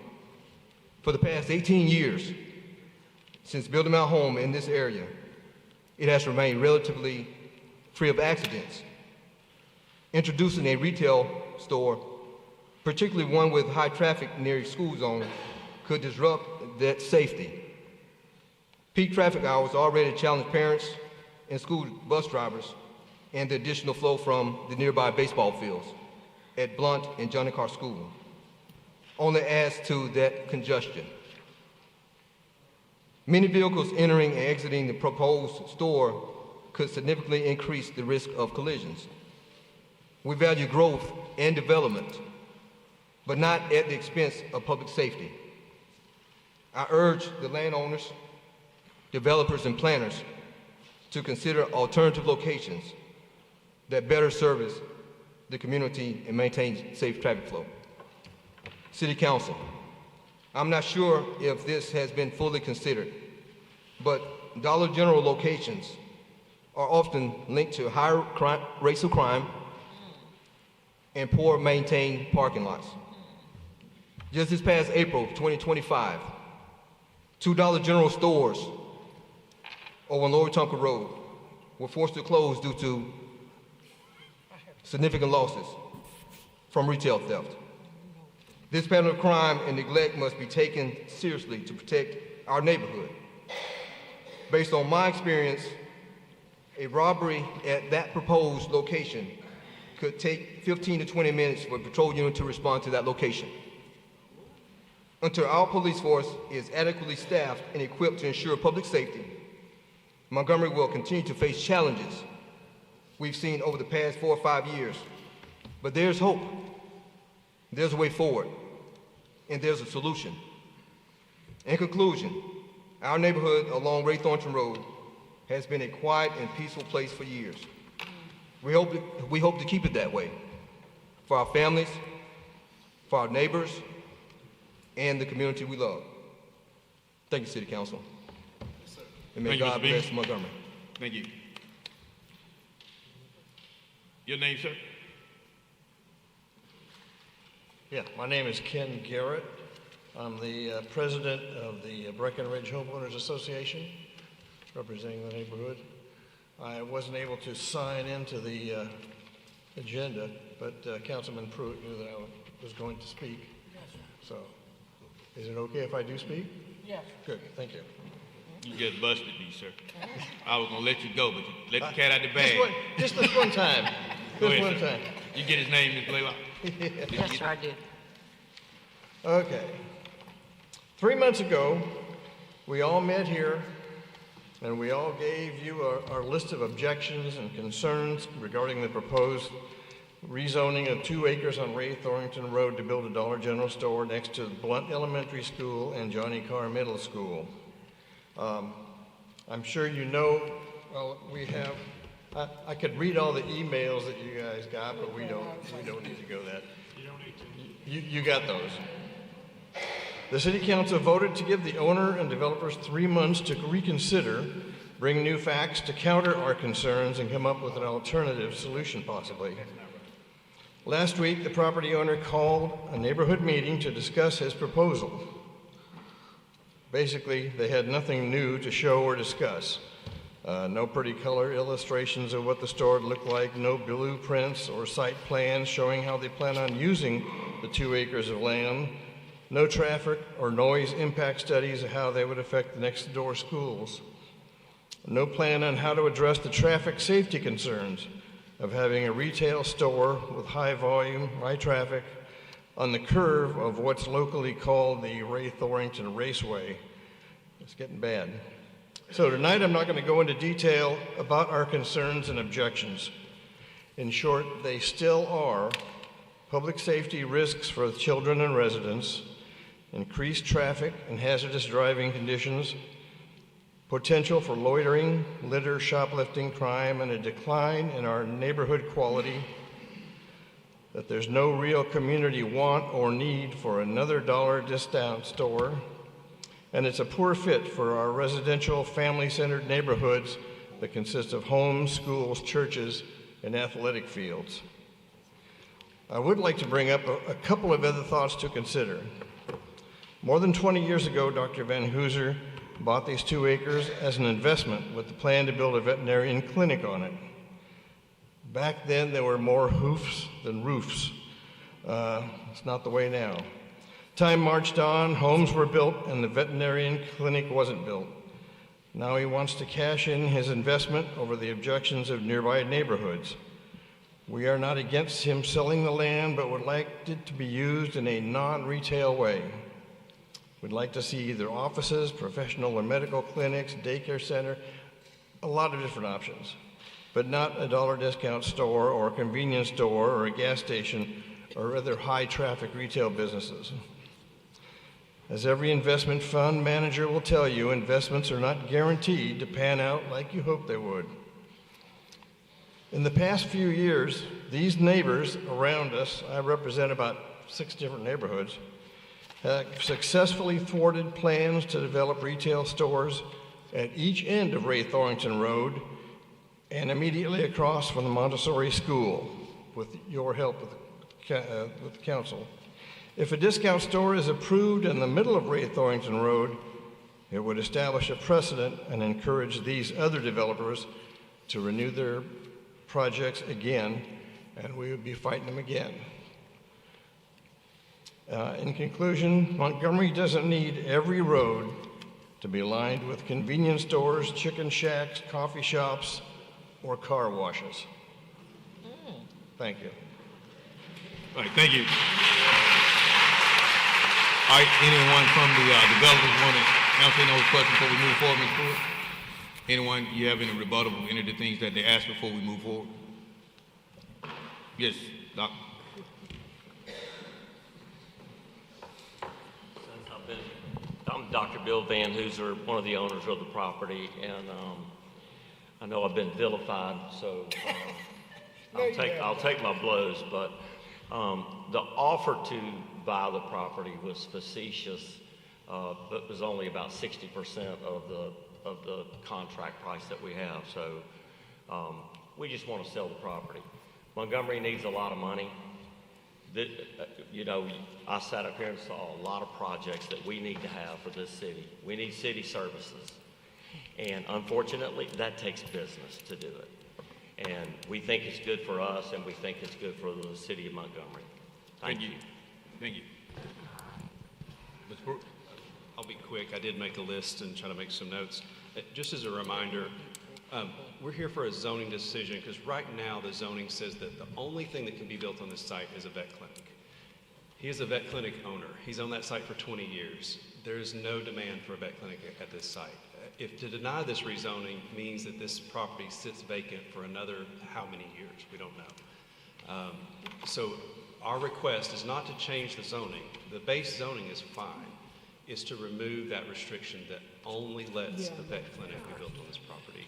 For the past 18 years, since building my home in this area, it has remained relatively free of accidents. Introducing a retail store particularly one with high traffic near a school zone, could disrupt that safety. Peak traffic hours already challenge parents and school bus drivers, and the additional flow from the nearby baseball fields at Blunt and Johnny Carr School only adds to that congestion. Many vehicles entering and exiting the proposed store could significantly increase the risk of collisions. We value growth and development, but not at the expense of public safety. I urge the landowners, developers, and planners to consider alternative locations that better service the community and maintain safe traffic flow. City Council, I'm not sure if this has been fully considered, but Dollar General locations are often linked to higher rates of crime and poor maintained parking lots. Just this past April 2025, 2 Dollar General stores over Lower Tonka Road were forced to close due to significant losses from retail theft. This pattern of crime and neglect must be taken seriously to protect our neighborhood. Based on my experience, a robbery at that proposed location could take 15 to 20 minutes for a patrol unit to respond to that location. Until our police force is adequately staffed and equipped to ensure public safety, Montgomery will continue to face challenges we've seen over the past 4 or 5 years. But there's hope, there's a way forward, and there's a solution. In conclusion, our neighborhood along Ray Thornton Road has been a quiet and peaceful place for years. We hope to keep it that way for our families, for our neighbors, and the community we love. Thank you, City Council. And may God bless Montgomery. Thank you. Your name, sir? Yeah, my name is Ken Garrett. I'm the president of the Breckenridge Homeowners Association, representing the neighborhood. I wasn't able to sign into the agenda, but Councilman Pruitt knew that I was going to speak. Yes, sir. So, is it okay if I do speak? Yes. Good, thank you. You just busted me, sir. I was gonna let you go, but you let the cat out the bag. Just this one time. Go Just ahead, one sir. time. You get his name, Ms. Blaylock? Yes, sir, I did. Okay. 3 months ago, we all met here and we all gave you our list of objections and concerns regarding the proposed rezoning of 2 acres on Ray Thornton Road to build a Dollar General store next to Blunt Elementary School and Johnny Carr Middle School. I'm sure you know, well, we have, I could read all the emails that you guys got, but we don't need to go that. You don't need to. You got those. The City Council voted to give the owner and developers 3 months to reconsider, bring new facts to counter our concerns, and come up with an alternative solution possibly. Last week, the property owner called a neighborhood meeting to discuss his proposal. Basically, they had nothing new to show or discuss. No pretty color illustrations of what the store would look like, no blueprints or site plans showing how they plan on using the 2 acres of land, no traffic or noise impact studies of how they would affect the next door schools, no plan on how to address the traffic safety concerns of having a retail store with high volume, high traffic on the curve of what's locally called the Ray Thornton Raceway. It's getting bad. So tonight I'm not going to go into detail about our concerns and objections. In short, they still are public safety risks for the children and residents, increased traffic and hazardous driving conditions, potential for loitering, litter, shoplifting, crime, and a decline in our neighborhood quality, that there's no real community want or need for another dollar discount store, and it's a poor fit for our residential, family-centered neighborhoods that consist of homes, schools, churches, and athletic fields. I would like to bring up a couple of other thoughts to consider. More than 20 years ago, Dr. Van Hooser bought these 2 acres as an investment with the plan to build a veterinarian clinic on it. Back then, there were more hoofs than roofs. It's not the way now. Time marched on, homes were built, and the veterinarian clinic wasn't built. Now he wants to cash in his investment over the objections of nearby neighborhoods. We are not against him selling the land, but would like it to be used in a non-retail way. We'd like to see either offices, professional or medical clinics, daycare center, a lot of different options, but not a dollar discount store or a convenience store or a gas station or other high traffic retail businesses. As every investment fund manager will tell you, investments are not guaranteed to pan out like you hope they would. In the past few years, these neighbors around us, I represent about 6 different neighborhoods, have successfully thwarted plans to develop retail stores at each end of Ray Thornton Road and immediately across from the Montessori School, with your help with the council. If a discount store is approved in the middle of Ray Thornton Road, it would establish a precedent and encourage these other developers to renew their projects again, and we would be fighting them again. In conclusion, Montgomery doesn't need every road to be lined with convenience stores, chicken shacks, coffee shops, or car washes. Thank you. All right, thank you. All right, anyone from the developers want to answer those questions before we move forward, Ms. Pruitt? Anyone, you have any rebuttal of any of the things that they asked before we move forward? Yes, Doc. I'm Dr. Bill Van Hooser, one of the owners of the property, and I know I've been vilified, so I'll take my blows, but the offer to buy the property was facetious, but was only about 60% of the contract price that we have, so we just want to sell the property. Montgomery needs a lot of money. You know, I sat up here and saw a lot of projects that we need to have for this city. We need city services. And unfortunately, that takes business to do it. And we think it's good for us, and we think it's good for the city of Montgomery. Thank you. Thank you. Ms. Brooke? I'll be quick. I did make a list and try to make some notes. Just as a reminder, we're here for a zoning decision because right now the zoning says that the only thing that can be built on this site is a vet clinic. He is a vet clinic owner. He's on that site for 20 years. There is no demand for a vet clinic at this site. If to deny this rezoning means that this property sits vacant for another how many years, we don't know. So our request is not to change the zoning. The base zoning is fine. Is to remove that restriction that only lets the vet clinic be built on this property.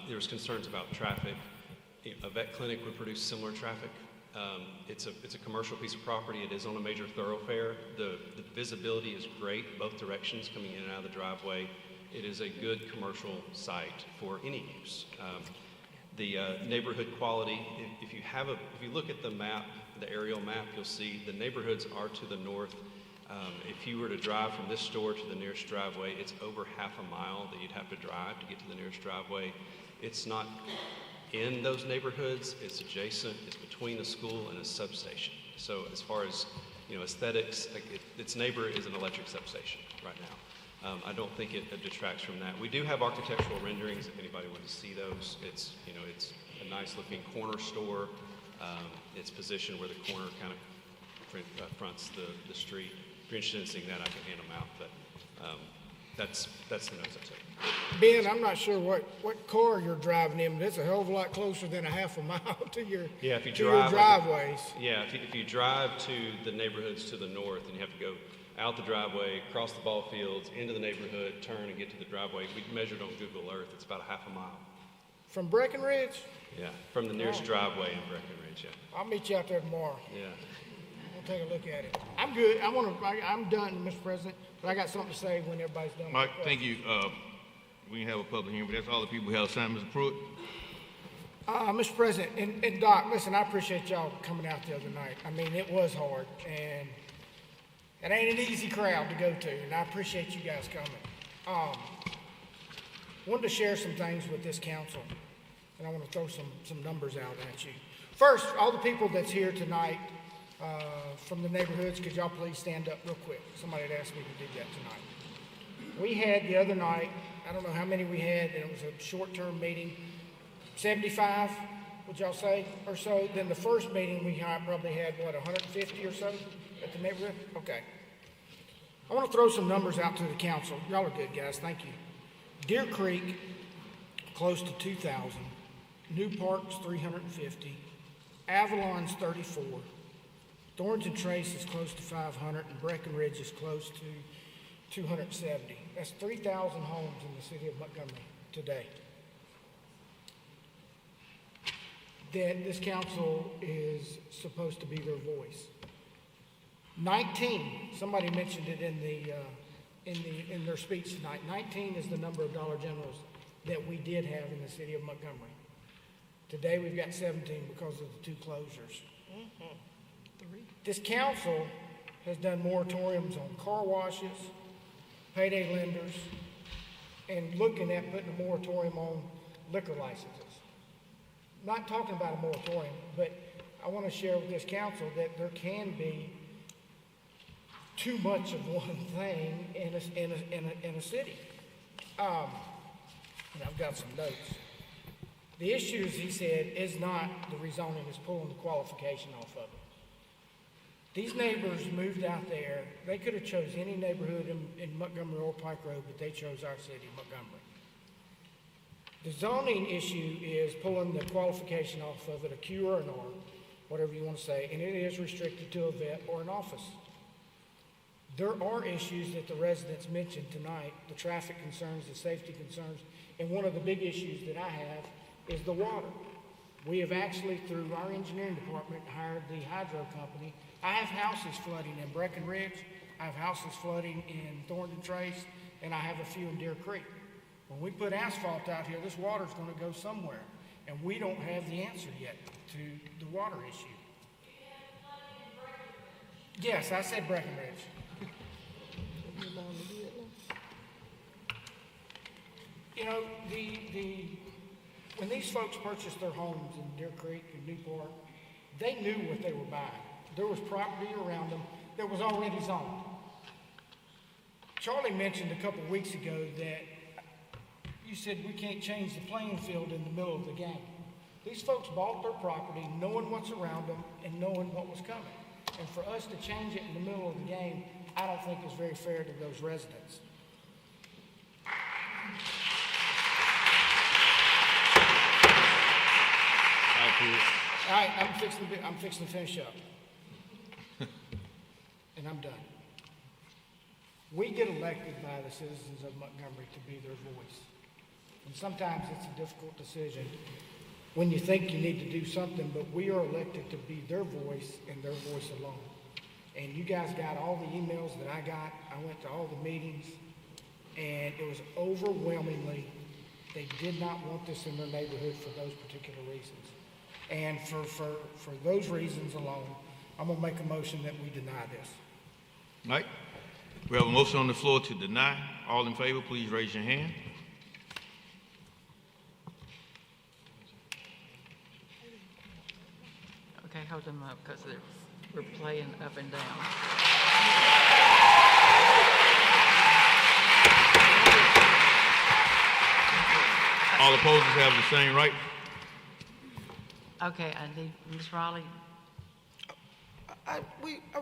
There was concerns about traffic. A vet clinic would produce similar traffic. It's a commercial piece of property. It is on a major thoroughfare. The visibility is great, both directions coming in and out of the driveway. It is a good commercial site for any use. The neighborhood quality, if you look at the map, the aerial map, you'll see the neighborhoods are to the north. If you were to drive from this store to the nearest driveway, it's over half a mile that you'd have to drive to get to the nearest driveway. It's not in those neighborhoods, it's adjacent, it's between a school and a substation. So as far as aesthetics, its neighbor is an electric substation right now. I don't think it detracts from that. We do have architectural renderings if anybody wants to see those. It's a nice looking corner store. It's positioned where the corner kind of fronts the street. If you're interested in seeing that, I can hand them out, but that's the notes I took. Ben, I'm not sure what car you're driving in, but it's a hell of a lot closer than a half a mile to your, if you your driveways. If you drive to the neighborhoods to the north and you have to go out the driveway, across the ball fields, into the neighborhood, turn and get to the driveway, we measured on Google Earth, it's about a half a mile. From Breckenridge? Yeah, from the nearest driveway in Breckenridge, yeah. I'll meet you out there tomorrow. Yeah. We'll take a look at it. I'm good. I'm done, Mr. President, but I got something to say when everybody's done. All right, thank you. We can have a public hearing, but that's all the people who have signed. Mr. Pruitt? Mr. President, and Doc, listen, I appreciate y'all coming out the other night. I mean, it was hard, and it ain't an easy crowd to go to, and I appreciate you guys coming. Wanted to share some things with this council, and I want to throw some numbers out at you. First, all the people that's here tonight, from the neighborhoods. Could y'all please stand up real quick? Somebody had asked me to do that tonight. We had the other night, I don't know how many we had, and it was a short-term meeting, 75, would y'all say, or so? Then the first meeting, we probably had, what, 150 or so at the neighborhood? Okay. I want to throw some numbers out to the council. Y'all are good, guys. Thank you. Deer Creek, close to 2,000. New Park's 350. Avalon's 34. Thornton Trace is close to 500, and Breckenridge is close to 270. That's 3,000 homes in the city of Montgomery today. That this council is supposed to be their voice. 19, somebody mentioned it in their speech tonight. 19 is the number of Dollar Generals that we did have in the city of Montgomery. Today we've got 17 because of the 2 closures. This council has done moratoriums on car washes, payday lenders, and looking at putting a moratorium on liquor licenses. Not talking about a moratorium, but I want to share with this council that there can be too much of one thing in a city. And I've got some notes. The issue, as he said, is not the rezoning, it's pulling the qualification off of it. These neighbors moved out there. They could have chose any neighborhood in Montgomery or Pike Road, but they chose our city, Montgomery. The zoning issue is pulling the qualification off of it, a Q or an R, whatever you want to say, and it is restricted to a vet or an office. There are issues that the residents mentioned tonight, the traffic concerns, the safety concerns, and one of the big issues that I have is the water. We have actually, through our engineering department, hired the hydro company. I have houses flooding in Breckenridge, I have houses flooding in Thornton Trace, and I have a few in Deer Creek. When we put asphalt out here, this water's going to go somewhere, and we don't have the answer yet to the water issue. Yes, I said Breckenridge. You know, when these folks purchased their homes in Deer Creek and Newport, they knew what they were buying. There was property around them that was already zoned. Charlie mentioned a couple weeks ago that you said we can't change the playing field in the middle of the game. These folks bought their property knowing what's around them and knowing what was coming. And for us to change it in the middle of the game, I don't think is very fair to those residents. All right, I'm fixing to finish up. And I'm done. We get elected by the citizens of Montgomery to be their voice. And sometimes it's a difficult decision when you think you need to do something, but we are elected to be their voice and their voice alone. And you guys got all the emails that I got. I went to all the meetings, and it was overwhelmingly, they did not want this in their neighborhood for those particular reasons. And for those reasons alone, I'm gonna make a motion that we deny this. All right. We have a motion on the floor to deny. All in favor, please raise your hand. Okay, hold them up because we're playing up and down. All opposers have the same right. Okay, I need Ms. Raleigh. I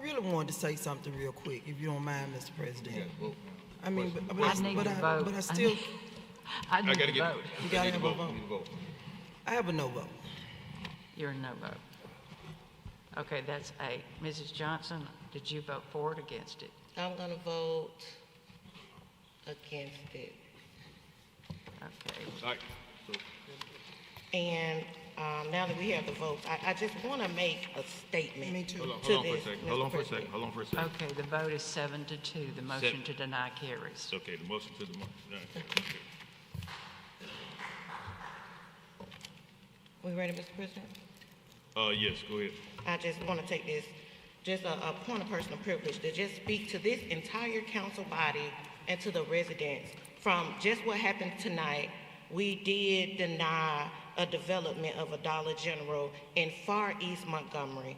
really wanted to say something real quick, if you don't mind, Mr. President. I mean, but I still. I need to vote. You gotta have a vote. I have a no vote. You're a no vote. Okay, that's 8. Mrs. Johnson, did you vote for it or against it? I'm gonna vote against it. Okay. All right. And now that we have the votes, I just want to make a statement. Me too. Hold on for a second. Okay, the vote is 7-2. The motion to deny carries. Okay, the motion to deny. We ready, Mr. President? Yes, go ahead. I just want to take this, just a point of personal privilege, to just speak to this entire council body and to the residents. From just what happened tonight, we did deny a development of a Dollar General in Far East Montgomery.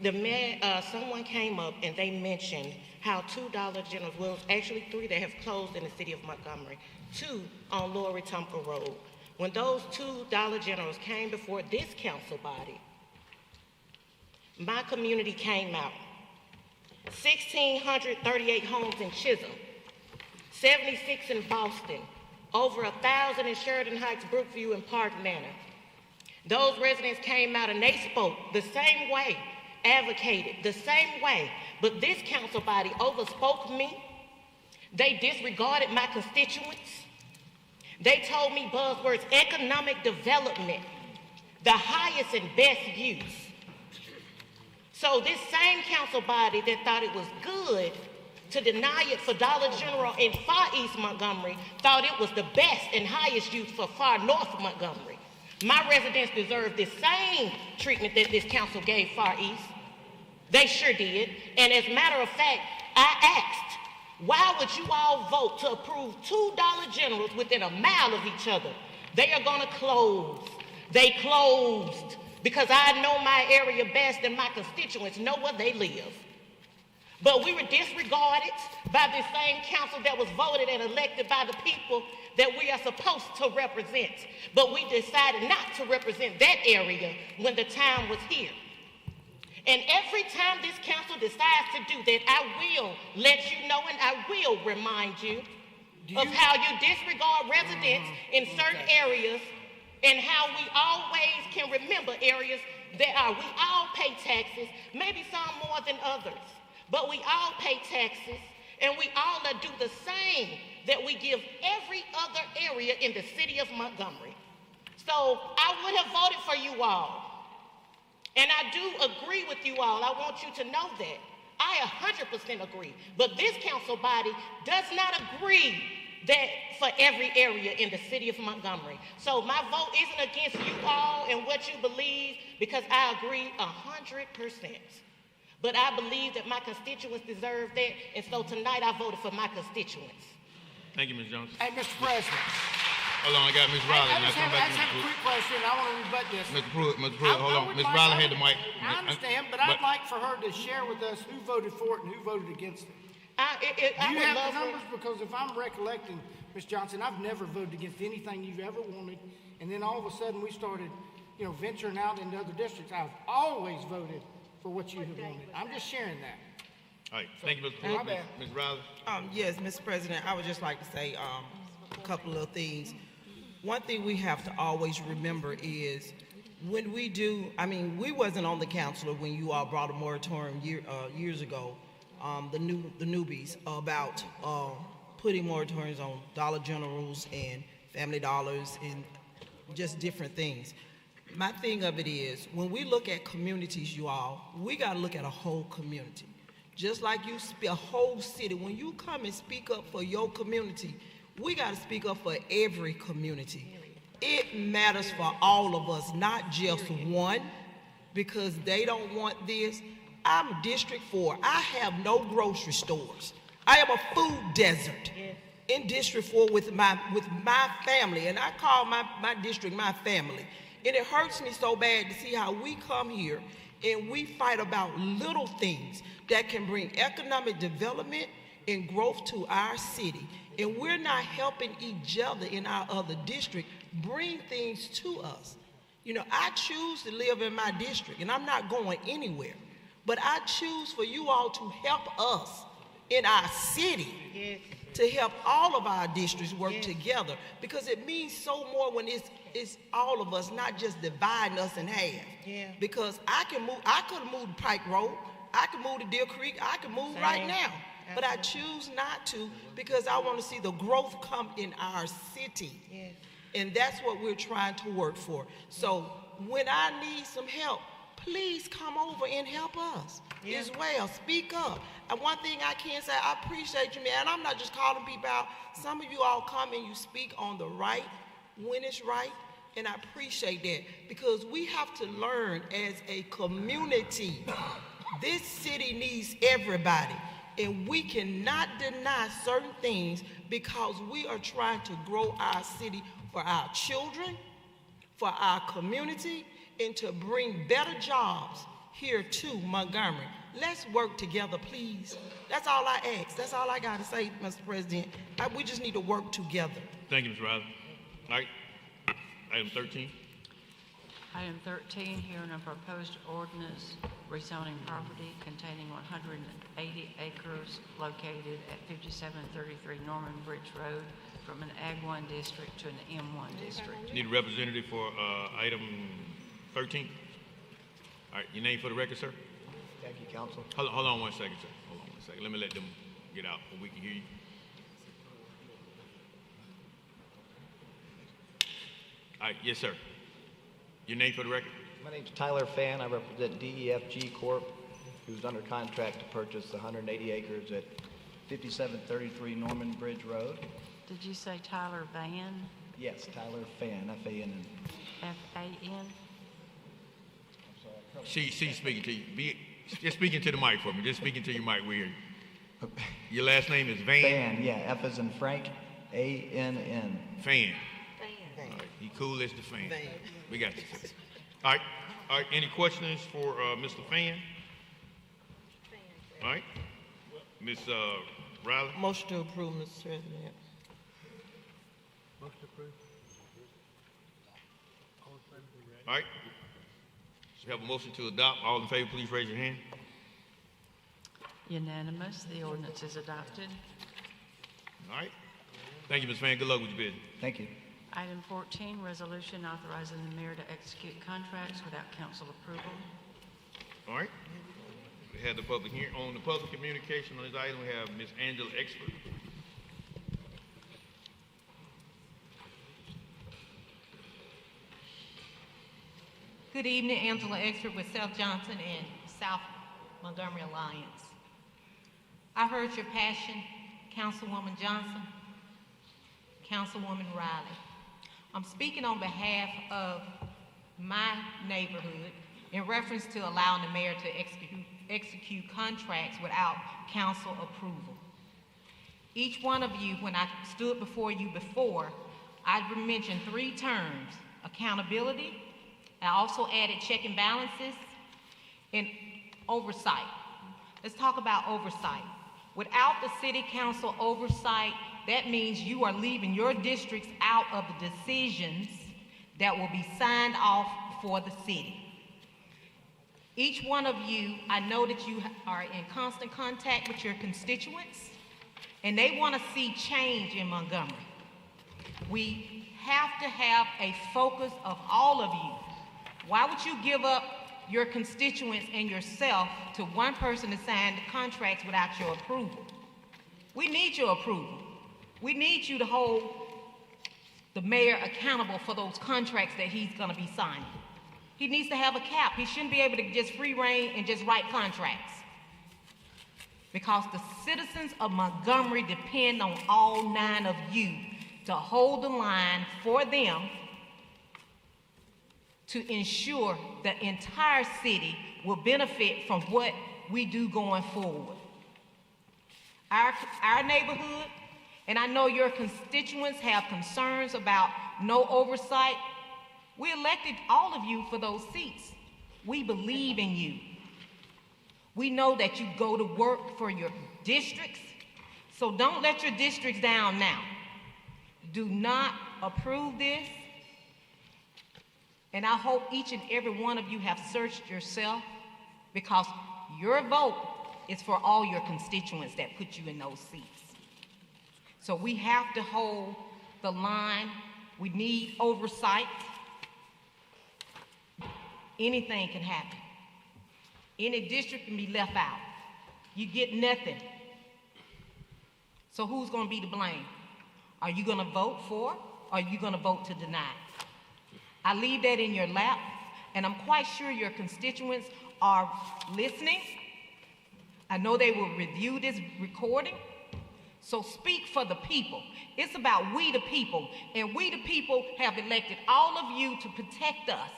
someone came up and they mentioned how $2 Generals, well, it's actually 3 that have closed in the city of Montgomery, 2 on Lower Wetumpka Road. When those $2 Generals came before this council body, my community came out. 1,638 homes in Chisholm, 76 in Boston, over 1,000 in Sheridan Heights, Brookview, and Park Manor. Those residents came out and they spoke the same way, advocated the same way, but this council body overspoke me. They disregarded my constituents. They told me buzzwords, economic development, the highest and best use. So this same council body that thought it was good to deny it for Dollar General in Far East Montgomery thought it was the best and highest use for Far North Montgomery. My residents deserve the same treatment that this council gave Far East. They sure did. And as a matter of fact, I asked, why would you all vote to approve $2 Generals within a mile of each other? They are gonna close. They closed because I know my area best and my constituents know where they live. But we were disregarded by this same council that was voted and elected by the people that we are supposed to represent. But we decided not to represent that area when the time was here. And every time this council decides to do that, I will let you know and I will remind you of how you disregard residents in certain areas and how we always can remember areas that are, we all pay taxes, maybe some more than others, but we all pay taxes and we all do the same that we give every other area in the city of Montgomery. So I would have voted for you all. And I do agree with you all. I want you to know that. I 100% agree. But this council body does not agree that for every area in the city of Montgomery. So my vote isn't against you all and what you believe, because I agree 100%. But I believe that my constituents deserve that, and so tonight I voted for my constituents. Thank you, Ms. Johnson. Hey, Mr. President. Hold on, I got Ms. Riley. I just have a quick question. I want to rebut this. Mr. Pruitt, hold on. Ms. Riley had the mic. I understand, but I'd like for her to share with us who voted for it and who voted against it. Do you have the numbers? Because if I'm recollecting, Ms. Johnson, I've never voted against anything you've ever wanted, and then all of a sudden we started, venturing out into other districts. I've always voted for what you have wanted. I'm just sharing that. All right, thank you, Mr. Pruitt. Ms. Riley? Yes, Mr. President, I would just like to say a couple of things. One thing we have to always remember is when we do, we wasn't on the council when you all brought a moratorium years ago, the newbies, about putting moratoriums on Dollar Generals and Family Dollars and just different things. My thing of it is, when we look at communities, you all, we got to look at a whole community. Just like a whole city, when you come and speak up for your community, we got to speak up for every community. It matters for all of us, not just one, because they don't want this. I'm District 4. I have no grocery stores. I am a food desert in District 4 with my family, and I call my district my family. And it hurts me so bad to see how we come here and we fight about little things that can bring economic development and growth to our city. And we're not helping each other in our other district bring things to us. I choose to live in my district, and I'm not going anywhere. But I choose for you all to help us in our city, to help all of our districts work together, because it means so more when it's all of us, not just dividing us in half. Because I could have moved to Pike Road, I could move to Deer Creek, I could move right now. But I choose not to, because I want to see the growth come in our city. And that's what we're trying to work for. So when I need some help, please come over and help us as well. Speak up. And one thing I can say, I appreciate you, man. I'm not just calling people out. Some of you all come and you speak on the right when it's right. And I appreciate that, because we have to learn as a community. This city needs everybody. And we cannot deny certain things because we are trying to grow our city for our children, for our community, and to bring better jobs here to Montgomery. Let's work together, please. That's all I ask. That's all I got to say, Mr. President. We just need to work together. Thank you, Ms. Riley. All right, item 13. Item 13, hearing a proposed ordinance rezoning property containing 180 acres located at 5733 Norman Bridge Road from an Ag 1 district to an M1 district. Need a representative for item 13. All right, your name for the record, sir? Thank you, Council. Hold on one second, sir. Hold on one second. Let me let them get out so we can hear you. All right, yes, sir. Your name for the record? My name's Tyler Fan. I represent DEFG Corp., who's under contract to purchase 180 acres at 5733 Norman Bridge Road. Did you say Tyler Van? Yes, Tyler Fan, F-A-N-N. F-A-N? She's speaking to you. Just speaking to the mic for me. Just speaking to your mic. We hear you. Your last name is Van? Fan, yeah. F as in Frank, A-N-N. Fan. All right. He cool as the fan. We got you, sir. All right. Any questions for Mr. Fan? All right. Ms. Riley? Motion to approve, Mr. President. Motion approved. All right. We have a motion to adopt. All in favor, please raise your hand. Unanimous. The ordinance is adopted. All right. Thank you, Ms. Fan. Good luck with your business. Thank you. Item 14, resolution authorizing the mayor to execute contracts without council approval. All right. We had the public hearing. On the public communication on this item, we have Ms. Angela Expert. Good evening, Angela Expert with South Johnson and South Montgomery Alliance. I heard your passion, Councilwoman Johnson, Councilwoman Riley. I'm speaking on behalf of my neighborhood in reference to allowing the mayor to execute contracts without council approval. Each one of you, when I stood before you before, I mentioned 3 terms: accountability, I also added check and balances, and oversight. Let's talk about oversight. Without the city council oversight, that means you are leaving your districts out of the decisions that will be signed off for the city. Each one of you, I know that you are in constant contact with your constituents, and they want to see change in Montgomery. We have to have a focus of all of you. Why would you give up your constituents and yourself to one person to sign the contracts without your approval? We need your approval. We need you to hold the mayor accountable for those contracts that he's going to be signing. He needs to have a cap. He shouldn't be able to just free reign and just write contracts. Because the citizens of Montgomery depend on all 9 of you to hold the line for them to ensure the entire city will benefit from what we do going forward. Our neighborhood, and I know your constituents have concerns about no oversight. We elected all of you for those seats. We believe in you. We know that you go to work for your districts, so don't let your districts down now. Do not approve this. And I hope each and every one of you have searched yourself, because your vote is for all your constituents that put you in those seats. So we have to hold the line. We need oversight. Anything can happen. Any district can be left out. You get nothing. So who's going to be to blame? Are you going to vote for, or are you going to vote to deny? I leave that in your lap, and I'm quite sure your constituents are listening. I know they will review this recording. So speak for the people. It's about we the people, and we the people have elected all of you to protect us,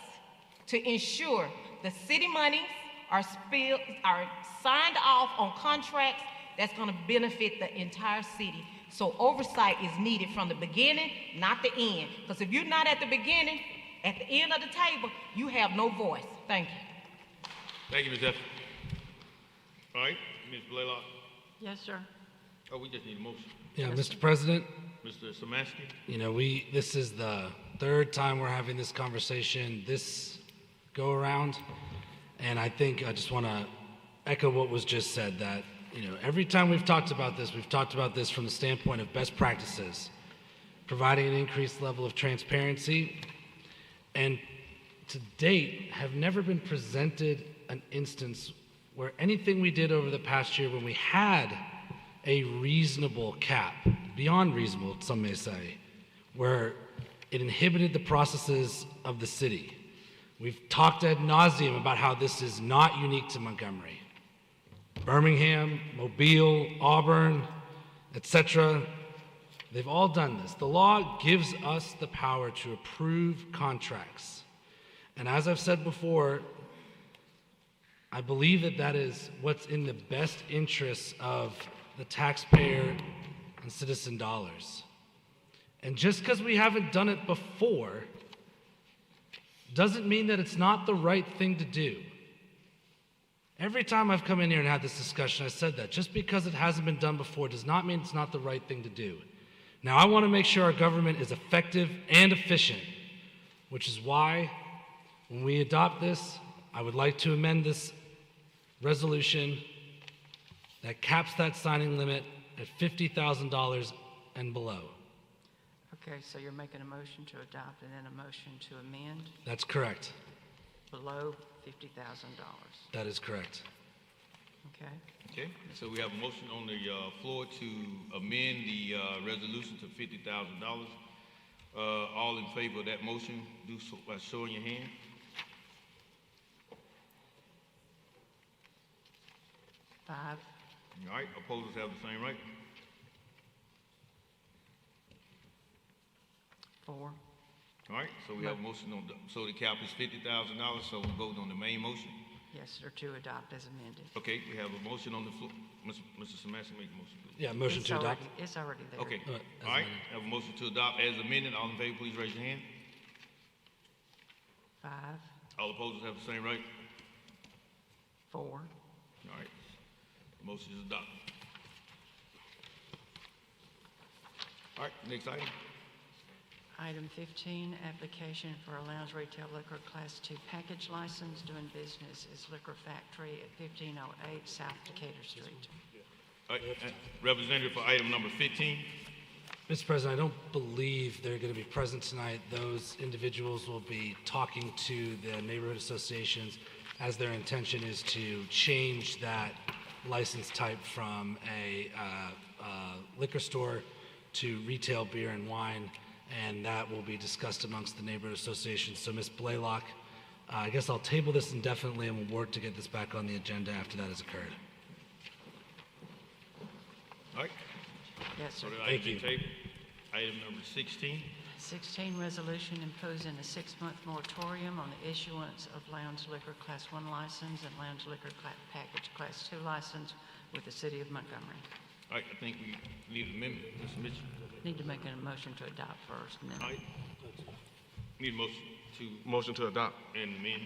to ensure the city monies are signed off on contracts that's going to benefit the entire city. So oversight is needed from the beginning, not the end. Because if you're not at the beginning, at the end of the table, you have no voice. Thank you. Thank you, Ms. F. All right, Ms. Blaylock. Yes, sir. Oh, we just need a motion. Yeah, Mr. President, Mr. Samansky? you know, this is the third time we're having this conversation this go around. And I think I just want to echo what was just said, that, you know, every time we've talked about this from the standpoint of best practices, providing an increased level of transparency, and to date have never been presented an instance where anything we did over the past year when we had a reasonable cap, beyond reasonable, some may say, where it inhibited the processes of the city. We've talked ad nauseum about how this is not unique to Montgomery. Birmingham, Mobile, Auburn, etc., they've all done this. The law gives us the power to approve contracts. And as I've said before, I believe that that is what's in the best interests of the taxpayer and citizen dollars. And just because we haven't done it before doesn't mean that it's not the right thing to do. Every time I've come in here and had this discussion, I said that. Just because it hasn't been done before does not mean it's not the right thing to do. Now, I want to make sure our government is effective and efficient, which is why when we adopt this, I would like to amend this resolution that caps that signing limit at $50,000 and below. Okay, so you're making a motion to adopt and then a motion to amend That's correct. below $50,000. That is correct. Okay. Okay, so we have a motion on the floor to amend the resolution to $50,000. All in favor of that motion, do so by showing your hand. Five. All right, opposers have the same right. 4. All right, so we have a motion on, so the cap is $50,000, so we vote on the main motion. Yes, sir, to adopt as amended. Okay, we have a motion on the floor. Mr. Samansky, make a motion, please. Yeah, motion to adopt. It's already there. Okay, all right, have a motion to adopt as amended. All in favor, please raise your hand. 5. All opposers have the same right. 4. All right, the motion is adopted. All right, next item. Item 15, application for a lounge retail liquor class 2 package license doing business as Liquor Factory at 1508 South Decatur Street. All right, representative for item number 15. Mr. President, I don't believe they're going to be present tonight. Those individuals will be talking to the neighborhood associations as their intention is to change that license type from a liquor store to retail beer and wine, and that will be discussed amongst the neighborhood associations. So Ms. Blaylock, I guess I'll table this indefinitely and we'll work to get this back on the agenda after that has occurred. All right. Yes, sir. So the Thank item you. table. Item number 16. 16, resolution imposing a 6-month moratorium on the issuance of lounge liquor class 1 license and lounge liquor package class 2 license with the city of Montgomery. All right, I think we need an amendment. Mr. Mitchell. Need to make a motion to adopt first. And then All right. Need a motion to adopt and amend.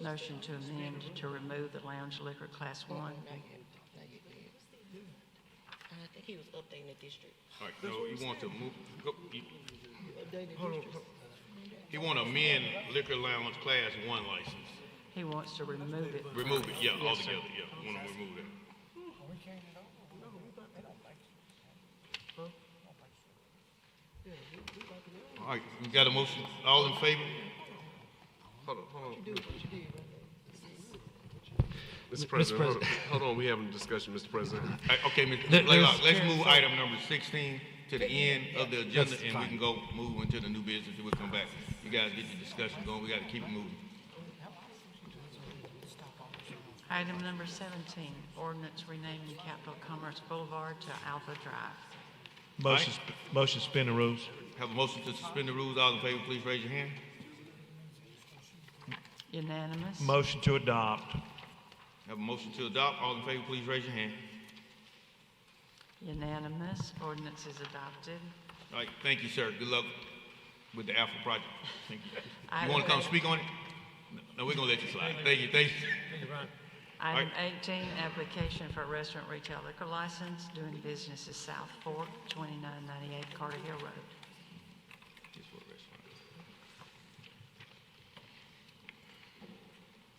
motion to amend to remove the lounge liquor class 1. I think he was updating the district. All right, no, you want to move, hold on. He want to amend liquor lounge class 1 license. He wants to remove it. Remove it, yeah, Yes, sir. altogether, yeah, want to remove it. All right, we got a motion, all in favor? Hold on. Mr. President, hold on, we having a discussion, Mr. President. Okay, Mr. Blaylock, let's move item number 16 to the end of the agenda, That's and fine. we can go move into the new business, and we'll come back. You guys get your discussion going, we got to keep it moving. Item number 17, ordinance renaming Capital Commerce Boulevard to Alpha Drive. Motion suspend the rules. Have a motion to suspend the rules, all in favor, please raise your hand. Unanimous. Motion to adopt. Have a motion to adopt, all in favor, please raise your hand. Unanimous. Ordinance is adopted. All right, thank you, sir, good luck with the Alpha project. Thank you. You Item want to come eight. speak on it? No. No, we're gonna let you slide. Thank you, thank you. Item 18, application for a restaurant retail liquor license, doing business as South Fork, 2998 Carter Hill Road.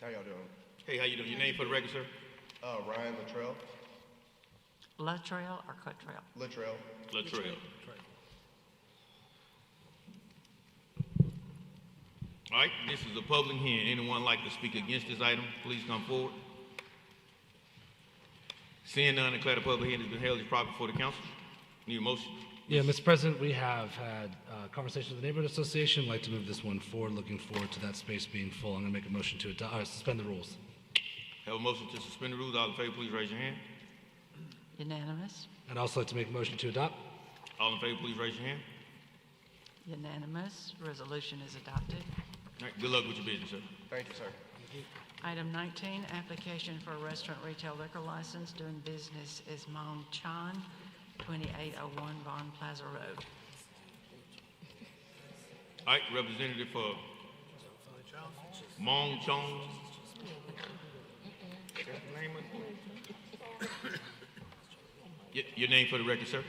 How y'all doing? Hey, how you doing? Your name for the record, sir? Ryan Luttrell. Latrell or Cottrell? Luttrell. Latrell. All right, this is a public hearing. Anyone like to speak against this item, please come forward. Seeing none, declare the public hearing has been held as proper before the council. Need a motion? Yeah, Mr. President, we have had conversations with the Neighborhood Association. I'd like to move this one forward, looking forward to that space being full. I'm going to make a motion to suspend the rules. Have a motion to suspend the rules. All in favor, please raise your hand. Unanimous? I'd also like to make a motion to adopt. All in favor, please raise your hand. Unanimous. Resolution is adopted. All right, good luck with your business, sir. Thank you, sir. Item 19, application for a restaurant retail liquor license, doing business as Mong Chan, 2801 Vaughn Plaza Road. All right, representative for Mong Chong. Your name for the record, sir?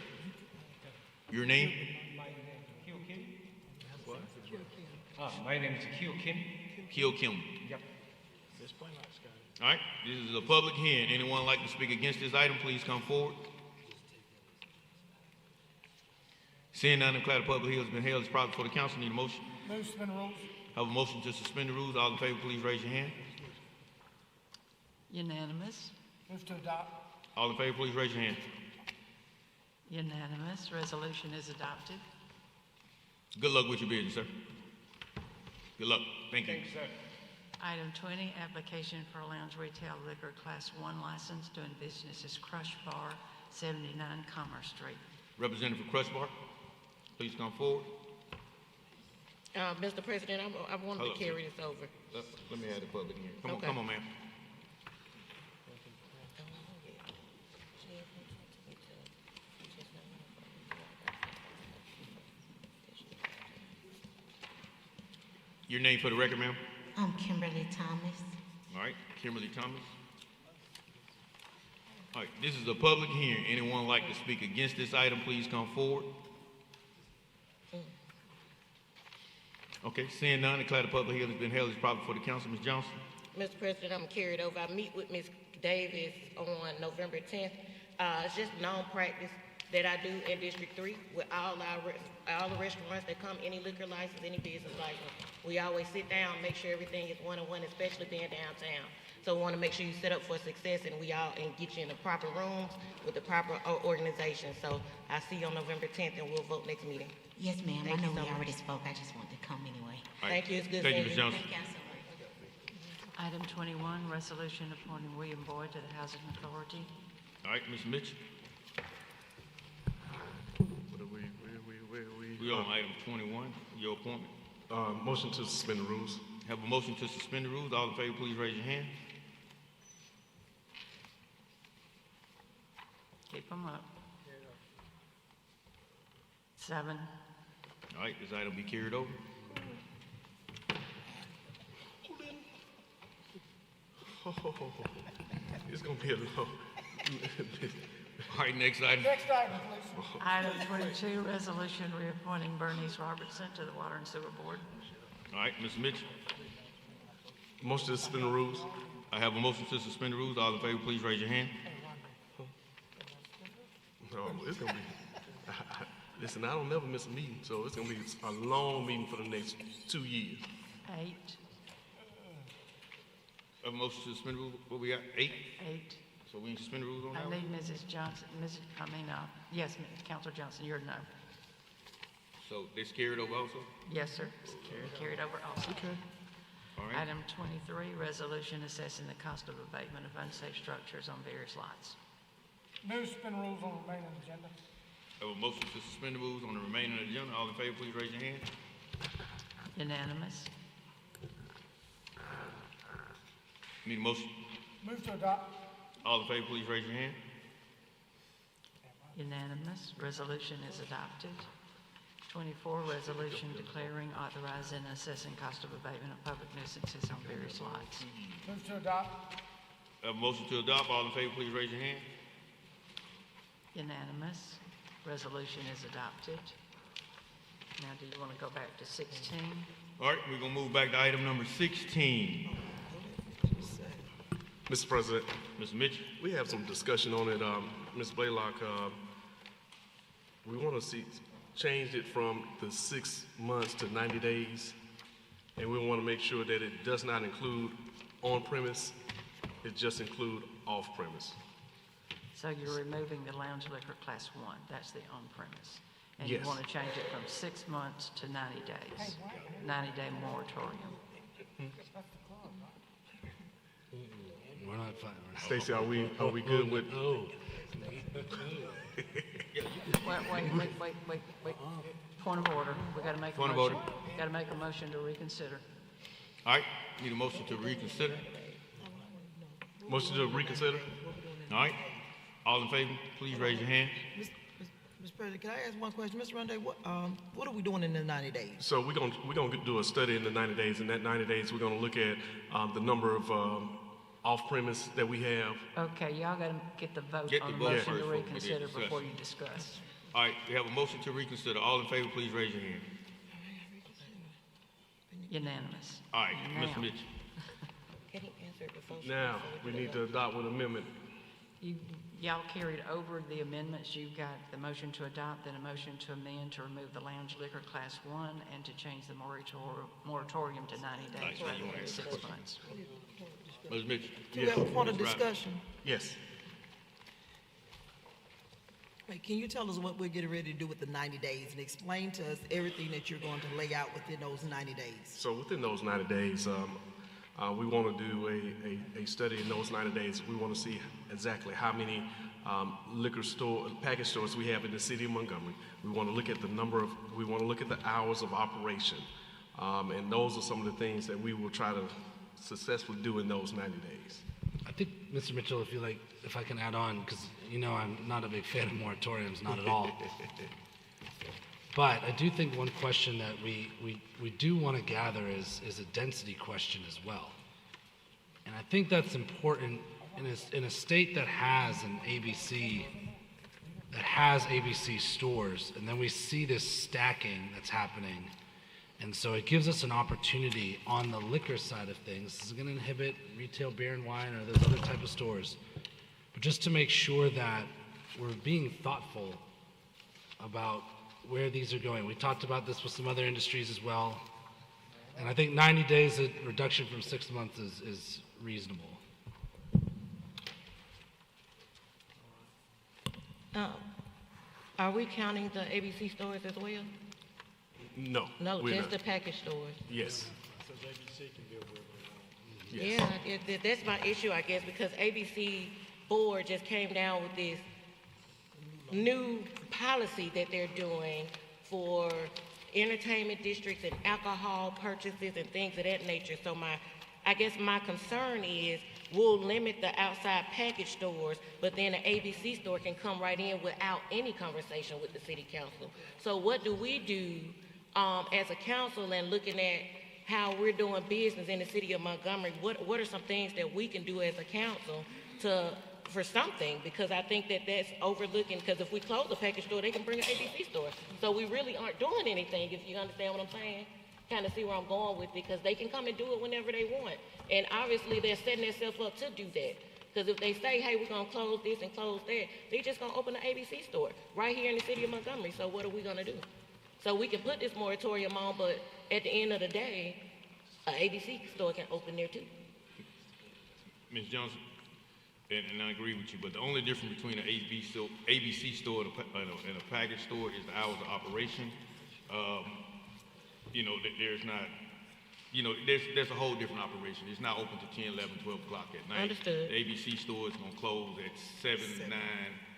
Your name? My name is Kyo Kim. Kyo Kim. Yep. All right, this is a public hearing. Anyone like to speak against this item, please come forward. Seeing none, declare the public hearing has been held as proper for the council. Need a motion? Move to suspend the rules. Have a motion to suspend the rules. All in favor, please raise your hand. Unanimous? Move to adopt. All in favor, please raise your hand. Unanimous. Resolution is adopted. Good luck with your business, sir. Good luck. Thank you. Thanks, sir. Item 20, application for a lounge retail liquor class 1 license, doing business as Crush Bar, 79 Commerce Street. Representative for Crush Bar, please come forward. Mr. President, I wanted Hold to up, carry this over. Let me have the public hearing. Come Okay. on, come on, ma'am. Your name for the record, ma'am? I'm Kimberly Thomas. All right, Kimberly Thomas. All right, this is a public hearing. Anyone like to speak against this item, please come forward. Okay, seeing none, declare the public hearing has been held as proper for the council. Ms. Johnson. Mr. President, I'm carried over. I meet with Ms. Davis on November 10th. It's just known practice that I do in District 3 with all the restaurants that come, any liquor license, any business license. We always sit down, make sure everything is one-on-one, especially being downtown. So we want to make sure you set up for success and get you in the proper rooms with the proper organization. So I see you on November 10th and we'll vote next meeting. Yes, ma'am. Thank I know you so we much. already spoke. I just wanted to come anyway. All right. Thank you. It's good Thank you, seeing Ms. Johnson. Thank you so much. Item 21, resolution appointing William Boyd to the Housing Authority. All right, Ms. Mitchell. What are we? We on item 21, your appointment. Motion to suspend the rules. Have a motion to suspend the rules. All in favor, please raise your hand. Keep them up. 7. All right, this item be carried over. It's gonna be a long. All right, next item. Next item, please. Item 22, resolution reappointing Bernice Robertson to the Water and Sewer Board. All right, Ms. Mitchell. Motion to suspend the rules. I have a motion to suspend the rules. All in favor, please raise your hand. No, it's gonna be. Listen, I don't never miss a meeting, so it's gonna be a long meeting for the next 2 years. 8. A motion to suspend the rules. What we got? 8? 8. So we can suspend the rules on that I one? need Mrs. Johnson, yes, Councilor Johnson, you're no. So this carried over also? Yes, sir. Carried over also. Okay. All right. Item 23, resolution assessing the cost of abatement of unsafe structures on various lots. Move to suspend rules on the remaining agenda. I have a motion to suspend the rules on the remaining agenda. All in favor, please raise your hand. Unanimous. Need a motion? Move to adopt. All in favor, please raise your hand. Unanimous. Resolution is adopted. 24, resolution declaring, authorizing, and assessing cost of abatement of public nuisances on various lots. Move to adopt. Have a motion to adopt. All in favor, please raise your hand. Unanimous. Resolution is adopted. Now, do you want to go back to 16? All right, we're gonna move back to item number 16. Mr. President. Mr. Mitchell. We have some discussion on it. Ms. Blaylock, we want to see change it from the 6 months to 90 days. And we want to make sure that it does not include on-premise. It just include off-premise. So you're removing the lounge liquor class 1. That's the on-premise. And Yes. you want to change it from 6 months to 90 days. 90-day moratorium. We're not fine. Stacy, are we good with? Oh. Wait. Point of order. We got to make a Point of motion. order. Got to make a motion to reconsider. All right, need a motion to reconsider. Motion to reconsider. All right, all in favor, please raise your hand. Mr. President, can I ask one question? Mr. Runday, what are we doing in the 90 days? So we're gonna do a study in the 90 days. In that 90 days, we're gonna look at the number of off-premise that we have. Okay, y'all got to get the vote Get on the the vote motion first to before we get reconsider discussion. before you discuss. All right, we have a motion to reconsider. All in favor, please raise your hand. Unanimous. All right, Now. Mr. Mitchell. Can he answer it before? Now, we need to adopt with amendment. Y'all carried over the amendments. You've got the motion to adopt, then a motion to amend to remove the lounge liquor class 1 and to change the moratorium to 90 days All right, rather than 6 months. Ms. Mitchell. Do we have a point of Ms. Ryder. discussion? Yes. Wait, can you tell us what we're getting ready to do with the 90 days and explain to us everything that you're going to lay out within those 90 days? So within those 90 days, we want to do a study in those 90 days. We want to see exactly how many package stores we have in the city of Montgomery. We want to look at we want to look at the hours of operation. And those are some of the things that we will try to successfully do in those 90 days. I think, Mr. Mitchell, if I can add on, because I'm not a big fan of moratoriums, not at all. But I do think one question that we do want to gather is a density question as well. And I think that's important in a state that has an ABC, that has ABC stores, and then we see this stacking that's happening. And so it gives us an opportunity on the liquor side of things. This is going to inhibit retail beer and wine or those other type of stores. But just to make sure that we're being thoughtful about where these are going. We talked about this with some other industries as well. And I think 90 days, a reduction from 6 months is reasonable. Are we counting the ABC stores as well? No. No, we're just not. the package stores. Yes. Yeah, that's my issue, I guess, because ABC board just came down with this new policy that they're doing for entertainment districts and alcohol purchases and things of that nature. So I guess my concern is we'll limit the outside package stores, but then an ABC store can come right in without any conversation with the city council. So what do we do as a council and looking at how we're doing business in the city of Montgomery? What are some things that we can do as a council for something? Because I think that's overlooking, because if we close the package store, they can bring an ABC store. So we really aren't doing anything, if you understand what I'm saying. Kind of see where I'm going with it, because they can come and do it whenever they want. And obviously they're setting themselves up to do that. Because if they say, hey, we're going to close this and close that, they're just going to open an ABC store right here in the city of Montgomery. So what are we going to do? So we can put this moratorium on, but at the end of the day, an ABC store can open there too. Ms. Johnson, and I agree with you, but the only difference between an ABC store and a package store is the hours of operation. There's not, there's a whole different operation. It's not open to 10, 11, 12 o'clock at night. Understood. The ABC store is going to close at 7, 9,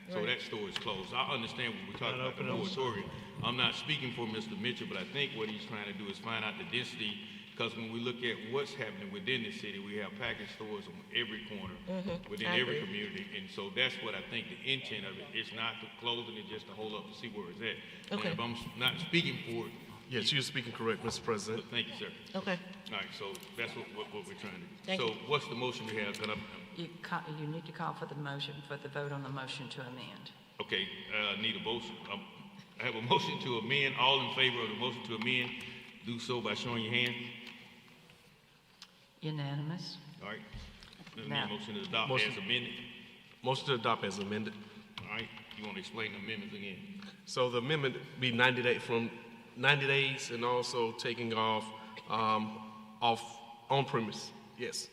so Right. that store is closed. I understand when we're talking about the open on moratorium. I'm not speaking for Mr. Mitchell, but I think what he's trying to do is find out the density Because when we look at what's happening within the city, we have package stores on every corner, within I every agree. community. And so that's what I think the intent of it. It's not to closing it just to hold up to see where it's at. Okay. And if I'm not speaking for it, Yes, you're speaking correct, Mr. President. thank you, sir. Okay. All right, so that's what we're trying to do. Thank So you. what's the motion we have? You need to call for the motion, for the vote on the motion to amend. Okay, need a motion. I have a motion to amend. All in favor of the motion to amend, do so by showing your hand. Unanimous. All right. Then Now- need a motion to adopt Motion. as amended. Motion to adopt as amended. All right, you want to explain the amendments again? So the amendment be 90 days and also taking off on premise. Yes.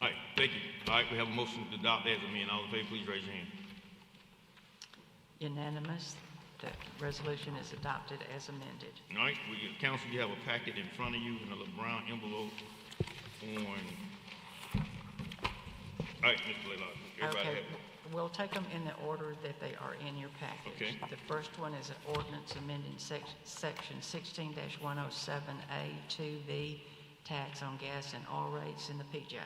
All right, thank you. All right, we have a motion to adopt as amended. All in favor, please raise your hand. Unanimous. The resolution is adopted as amended. All right, council, you have a packet in front of you in a little brown envelope on. All right, Mr. Laylock, everybody Okay, have it. we'll take them in the order that they are in your package. Okay. The first one is an ordinance amending section 16-107A2B, tax on gas and oil rates in the PJ.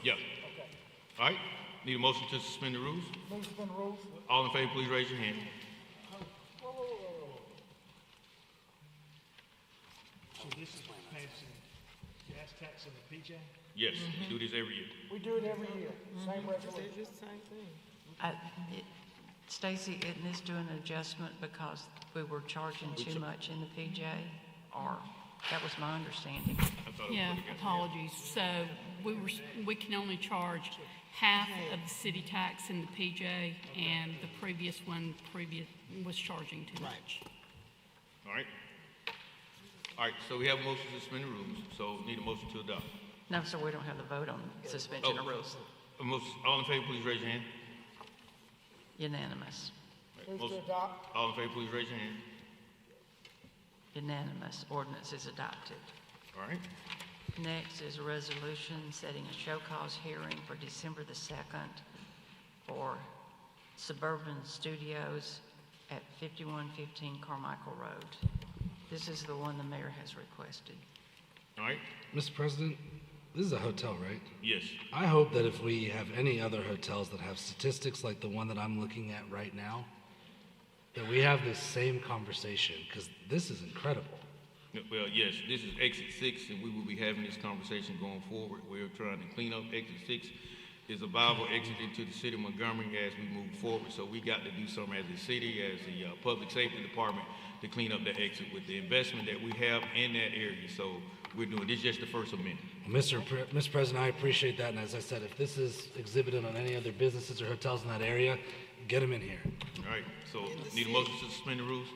Yeah. All right, need a motion to suspend the rules? Move to suspend the rules. All in favor, please raise your hand. So this is passing gas tax in the PJ? Yes, we do this every year. We do it every year, same resolution. It's the same thing. Stacy, isn't this doing an adjustment because we were charging too much in the PJ? Or, that was my understanding. Yeah, apologies. So we can only charge half of the city tax in the PJ, and the previous one was charging too much. All right. All right, so we have a motion to suspend the rules, so need a motion to adopt. No, sir, we don't have the vote on suspension of rules. All in favor, please raise your hand. Unanimous. Move to adopt. All in favor, please raise your hand. Unanimous. Ordinance is adopted. All right. Next is a resolution setting a show cause hearing for December the 2nd for Suburban Studios at 5115 Carmichael Road. This is the one the mayor has requested. All right. Mr. President, this is a hotel, right? Yes. I hope that if we have any other hotels that have statistics like the one that I'm looking at right now, that we have this same conversation, because this is incredible. Well, yes, this is exit 6, and we will be having this conversation going forward. We're trying to clean up exit 6. It's a viable exit into the city of Montgomery as we move forward. So we got to do something as a city, as the public safety department, to clean up the exit with the investment that we have in that area. So we're doing this, just the first amendment. Mr. President, I appreciate that, and as I said, if this is exhibited on any other businesses or hotels in that area, get them in here. All right, so need a motion to suspend the rules?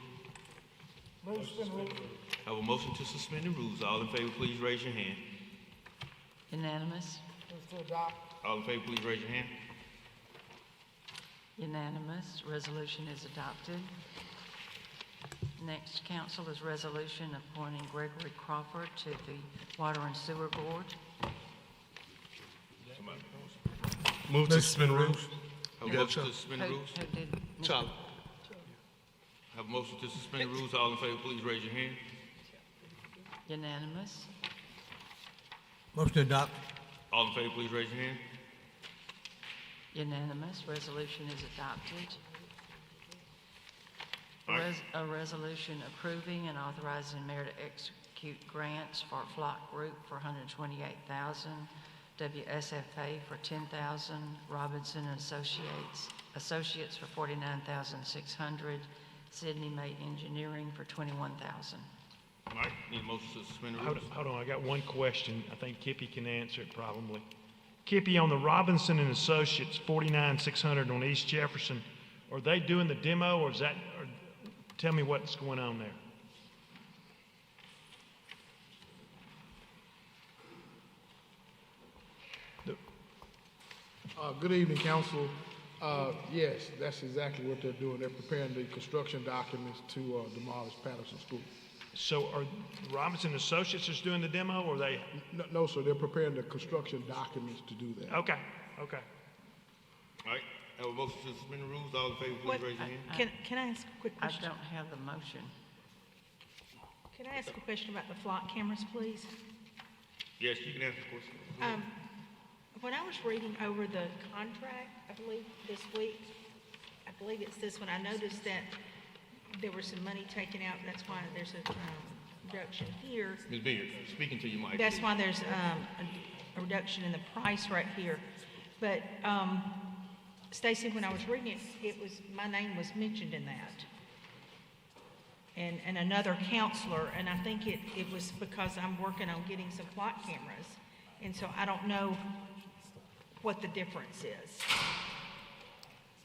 Move to suspend the rules. I have a motion to suspend the rules. All in favor, please raise your hand. Unanimous. Move to adopt. All in favor, please raise your hand. Unanimous. Resolution is adopted. Next, council, is resolution appointing Gregory Crawford to the Water and Sewer Board. Move to suspend the rules. Have a motion to suspend the rules? Who did? Charlie. Have a motion to suspend the rules. All in favor, please raise your hand. Unanimous. Motion to adopt. All in favor, please raise your hand. Unanimous. Resolution is adopted. All right. A resolution approving and authorizing mayor to execute grants for Flock Group for $128,000, WSFA for $10,000, Robinson and Associates for $49,600, Sydney May Engineering for $21,000. All right, need a motion to suspend the Hold rules? on, I got one question. I think Kippy can answer it probably. Kippy, on the Robinson and Associates, 49,600 on East Jefferson, are they doing the demo or is that, or tell me what's going on there? Good evening, council. Yes, that's exactly what they're doing. They're preparing the construction documents to demolish Patterson School. So are Robinson and Associates just doing the demo or they? No, sir, they're preparing the construction documents to do that. Okay, okay. All right, Have a motion to suspend the rules. All in favor, please raise your hand. Can I ask a quick I question? don't have the motion. Can I ask a question about the flock cameras, please? Yes, you can ask the question. When I was reading over the contract, I believe this week, I believe it's this one, I noticed that there was some money taken out, and that's why there's a reduction here. Ms. Beard, speaking to you, Mike. That's why there's a reduction in the price right here. But Stacy, when I was reading it, my name was mentioned in that. And another counselor, and I think it was because I'm working on getting some flock cameras. And so I don't know what the difference is.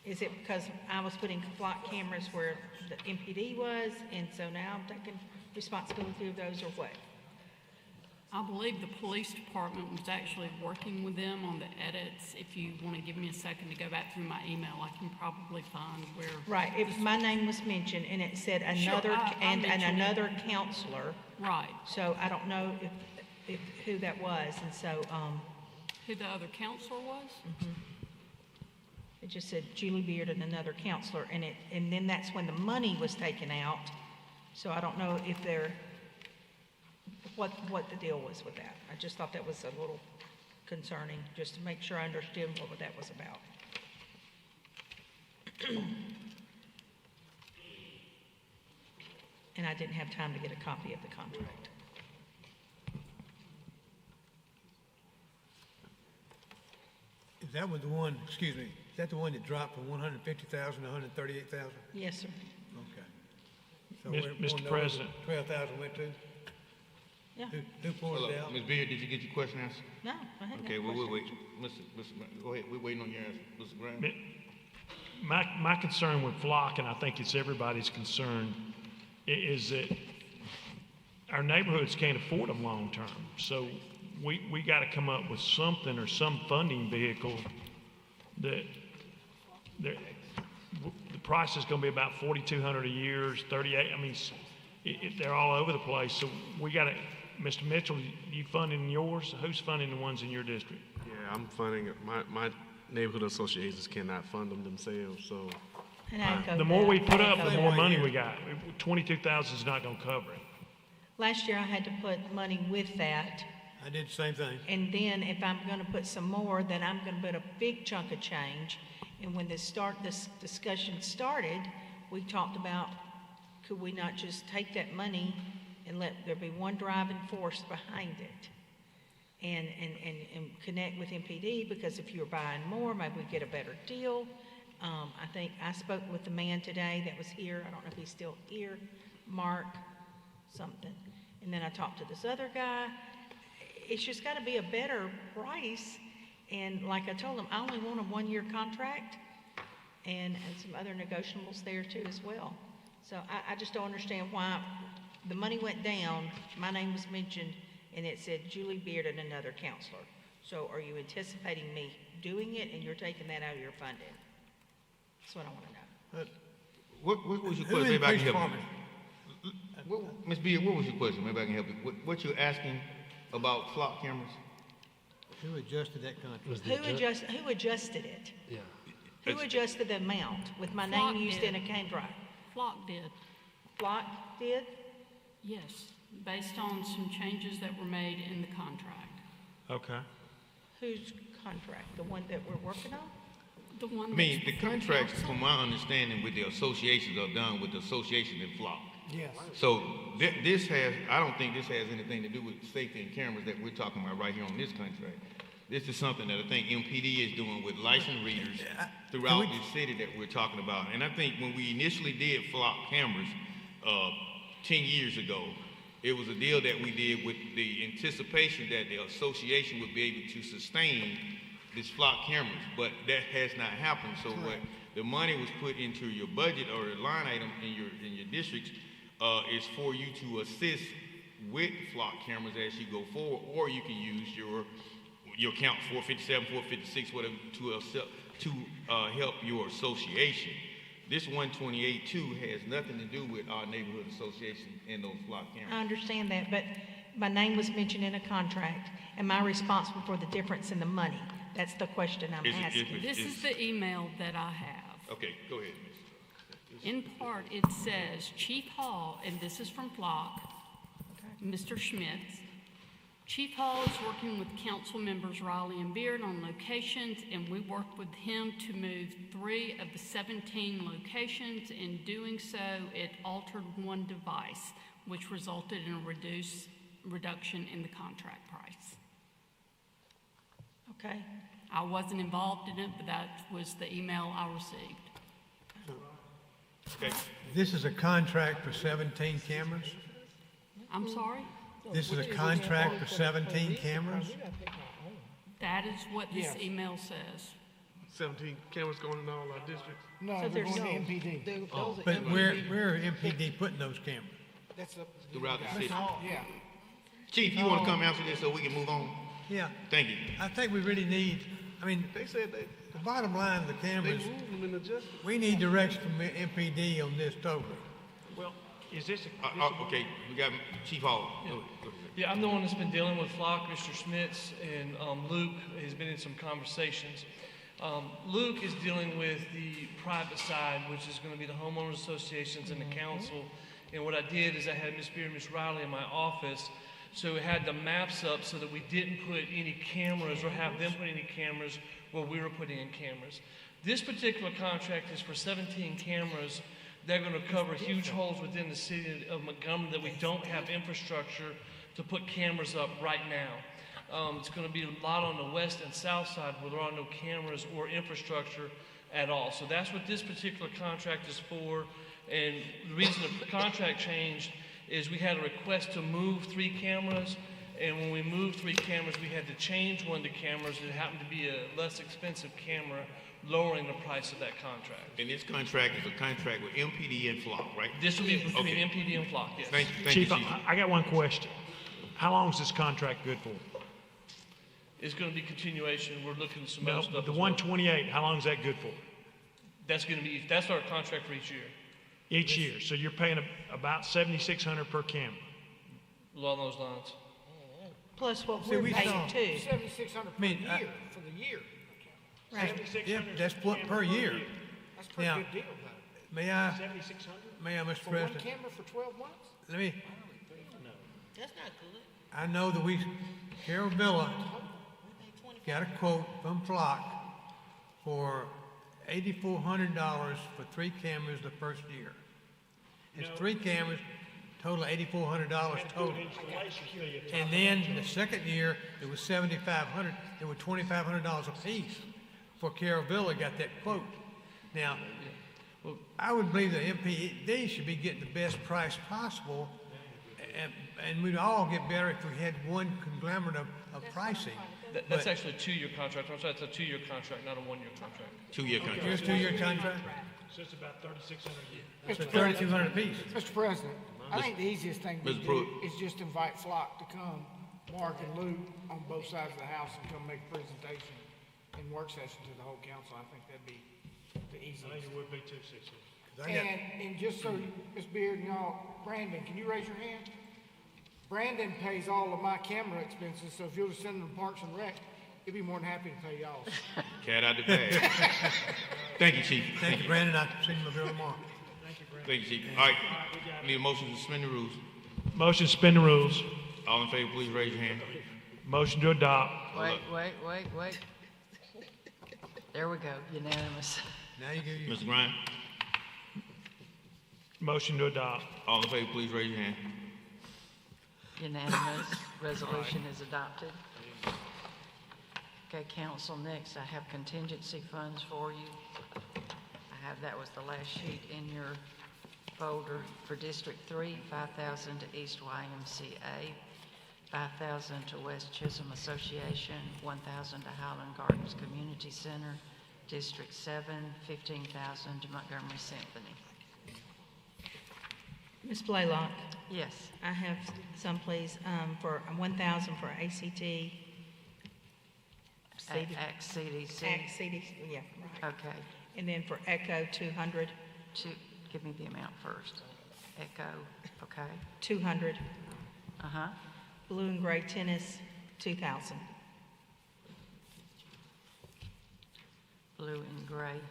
Is it because I was putting flock cameras where the MPD was, and so now I'm taking responsibility of those, or what? I believe the police department was actually working with them on the edits. If you want to give me a second to go back through my email, I can probably find where. Right, my name was mentioned, and it said another, Sure, and mentioned it. another counselor. Right. So I don't know if who that was, and so, Who the other counselor was? it just said Julie Beard and another counselor, and then that's when the money was taken out. So I don't know if what the deal was with that. I just thought that was a little concerning, just to make sure I understood what that was about. And I didn't have time to get a copy of the contract. Is that the one, excuse me, is that the one that dropped from 150,000 to 138,000? Yes, sir. Okay. So Mis- where- Mr. where President. 12,000 went to? Yeah. Who pulled it out? Ms. Beard, did you get your question answered? No, I hadn't. Okay, well, wait. Go ahead. We're waiting on your answer. Mr. Graham? My concern with flock, and I think it's everybody's concern, is that our neighborhoods can't afford them long-term. So we got to come up with something or some funding vehicle that the price is going to be about $4,200 a year, 38. I mean, they're all over the place. So we got to, Mr. Mitchell, you funding yours? Who's funding the ones in your district? Yeah, I'm funding it. My neighborhood associations cannot fund them themselves, so. And I echo The more we that. put I up, echo the more that. money we got. 22,000 is not going to cover it. Last year I had to put money with that. I did the same thing. And then if I'm going to put some more, then I'm going to put a big chunk of change. And when this discussion started, we talked about, could we not just take that money and let there be one driving force behind it? And connect with MPD, because if you're buying more, maybe we get a better deal. I think I spoke with the man today that was here. I don't know if he's still here, Mark something. And then I talked to this other guy. It's just got to be a better price. And like I told him, I only want a one-year contract and some other negotiables there too as well. So I just don't understand why the money went down, my name was mentioned, and it said Julie Beard and another counselor. So are you anticipating me doing it and you're taking that out of your funding? That's what I want to know. What was your question? Maybe I can help you. Ms. Beard, what was your question? Maybe I can help you. What you're asking about flock cameras? Who adjusted that contract? Who adjusted it? Yeah. Who adjusted the amount with my name Flock used did. in a contract? Flock did. Flock did? Yes, based on some changes that were made in the contract. Okay. Whose contract? The one that we're working on? The one I mean, that's the before contracts, council? from my understanding, with the associations are done with the association and flock. Yes. So this has, I don't think this has anything to do with safety and cameras that we're talking about right here on this contract. This is something that I think MPD is doing with licensed readers throughout the city that we're talking about. And I think when we initially did flock cameras 10 years ago, it was a deal that we did with the anticipation that the association would be able to sustain these flock cameras, but that has not happened. So what the money was put into your budget or a line item in your districts is for you to assist with flock cameras as you go forward, or you can use your count 457, 456, whatever, to help your association. This 128.2 has nothing to do with our neighborhood association and those flock cameras. I understand that, but my name was mentioned in a contract. Am I responsible for the difference in the money That's the question I'm Is it- asking. This is the email that I have. Okay, go ahead, Ms. In part, it says, Chief Hall, and this is from Flock, Mr. Schmitz. Chief Hall is working with council members Riley and Beard on locations, and we worked with him to move 3 of the 17 locations. In doing so, it altered one device, which resulted in a reduction in the contract price. Okay. I wasn't involved in it, but that was the email I received. Okay. This is a contract for 17 cameras? I'm sorry? This is a contract for 17 cameras? That is what this Yes. email says. 17 cameras going in all our districts? No, So they're there's going to no- MPD. But where are MPD putting those cameras? That's up. Throughout the city. Yeah. Chief, you want to come answer this so we can move on? Yeah. Thank you. I think we really need, I mean, They said they, the bottom line of the they cameras, moved them and adjusted. we need direction from MPD on this totally. Well, is this Okay, we got Chief Hall. Go ahead. Yeah, I'm the one that's been dealing with Flock, Mr. Schmitz, and Luke has been in some conversations. Luke is dealing with the private side, which is going to be the homeowners associations and the council. And what I did is I had Ms. Beard and Ms. Riley in my office, so we had the maps up so that we didn't put any cameras or have them put any cameras where we were putting in cameras. This particular contract is for 17 cameras. They're going to cover huge holes within the city of Montgomery that we don't have infrastructure to put cameras up right now. It's going to be a lot on the west and south side where there are no cameras or infrastructure at all. So that's what this particular contract is for. And the reason the contract changed is we had a request to move 3 cameras. And when we moved 3 cameras, we had to change one of the cameras. It happened to be a less expensive camera, lowering the price of that contract. And this contract is a contract with MPD and Flock, right? This will be between Okay. MPD and Flock, yes. Thank you, Chief, Chief. I got one question. How long is this contract good for? It's going to be continuation. We're looking at some No, other stuff. the as well. 128, how long is that good for? That's our contract for each year. Each year, so you're paying about $7,600 per camera. Along those lines. Plus what See, we're we paying saw- too. 7,600 per I mean, year, for the year. Right. Yeah, that's what per year. That's a pretty Now, good deal, though. May I, 7,600? Mr. For one President, camera for 12 months? let me, That's not good. I know that Carol Villa got a quote from Flock for $8,400 for 3 cameras the first year. It's 3 cameras, total $8,400 total. And then the second year, it was $7,500. It was $2,500 a piece for Carol Villa got that quote. Now, I would believe the MPD should be getting the best price possible, and we'd all get better if we had one conglomerate of pricing. That's But- actually a 2-year contract. I'm sorry, it's a 2-year contract, not a 1-year contract. 2-year contract. Yours 2-year contract? So it's about $3,600 a year. So $3,200 apiece. Mr. President, I think the easiest thing to Mr. do Pruitt. is just invite Flock to come, Mark and Luke on both sides of the house and come make a presentation and work session to the whole council. I think that'd be the I easiest. think it would be too, 600. And just so, Ms. Beard and y'all, Brandon, can you raise your hand? Brandon pays all of my camera expenses, so if you'll just send them to Parks and Rec, he'd be more than happy to pay y'all. Cat out the bag. Thank you, Chief. Thank you, Brandon. I'll see you tomorrow. Thank you, Chief. All right, need a motion to suspend the rules. Motion to suspend the rules. All in favor, please raise your hand. Motion to adopt. Wait. There we go, unanimous. Now you give Mr. Grimes, Motion to adopt. all in favor, please raise your hand. Unanimous, resolution is adopted. Okay, council, next, I have contingency funds for you. That was the last sheet in your folder. For District 3, $5,000 to East YMCA, $5,000 to West Chisholm Association, $1,000 to Highland Gardens Community Center. District 7, $15,000 to Montgomery Symphony. Ms. Blaylock? Yes. I have some, please, for 1,000 for ACT. CDC. CDC, yeah, right. Okay. And then for ECHO, 200. Give me the amount first. ECHO, okay. 200. Uh-huh. Blue and gray tennis, 2,000. blue and gray.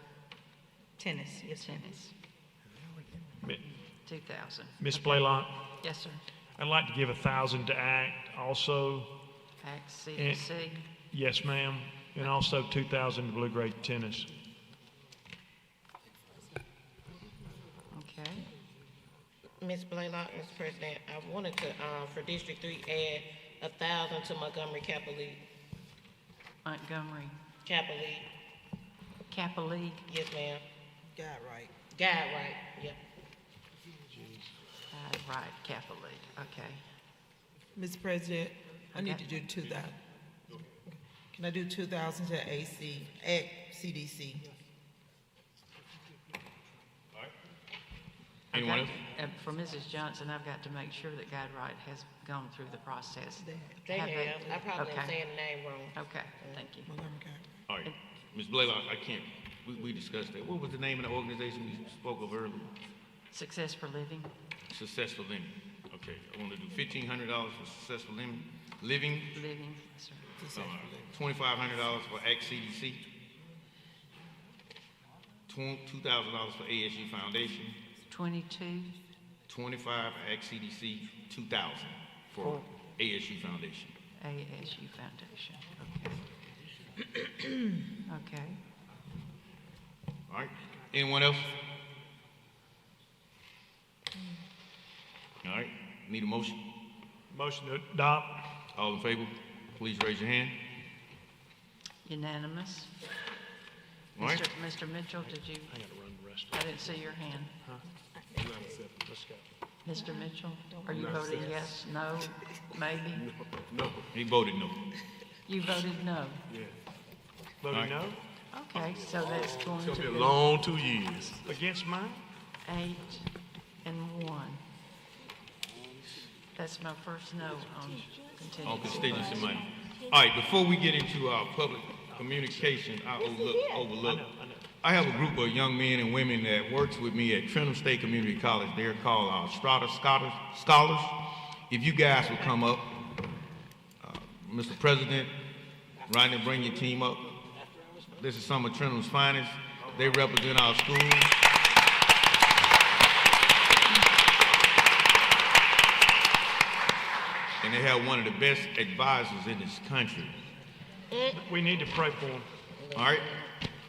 Tennis, yes, ma'am. Tennis. Mi- 2,000. Ms. Blaylock, Yes, sir. I'd like to give 1,000 to ACT also. Act CDC. Yes, ma'am. And also 2,000 to blue-gray tennis. Okay. Ms. Blaylock, Mr. President, I wanted to, for District 3, add 1,000 to Montgomery Kappa League. Montgomery. Kappa League. Kappa League. Yes, ma'am. Got right. Got it right, yeah. Right, Kappa League. Okay. Mr. President, I need Okay. to do 2,000. Can I do 2,000 to CDC? Anyone Okay. else? For Mrs. Johnson, I've got to make sure that Guide Right has gone through the process. They have. I probably am Okay. saying the name wrong. Okay, thank you. All right, Ms. Blaylock, I can't, we discussed that. What was the name of the organization we spoke of earlier? Success for Living. Successful Living. Okay, I want to do $1,500 for Successful Living. Living, yes, sir. $2,500 for ACT CDC. $2,000 for ASU Foundation. 22. 25 for ACT CDC. 2,000 for ASU Foundation. ASU Foundation, okay. Okay. All right, anyone else? All right, need a motion? Motion to adopt. All in favor, please raise your hand. Unanimous. All right. Mr. Mitchell, did you? I gotta run the rest. I didn't see your hand. Let's go. Mr. Mitchell, are you voting yes, no, maybe? No. He voted no. You voted no. Yeah. Voting no? Okay, so that's going It's to gonna be be a long 2 years. Against mine? 8 and 1. That's my first no on contingency. On contingency money. All right, before we get into our public communication, I overlook. I have a group of young men and women that works with me at Trenton State Community College. They're called our Strata Scholars. If you guys would come up, Mr. President, Rodney, bring your team up. This is some of Trenton's finest. They represent our school. And they have one of the best advisors in this country. We need to pray for them. All right?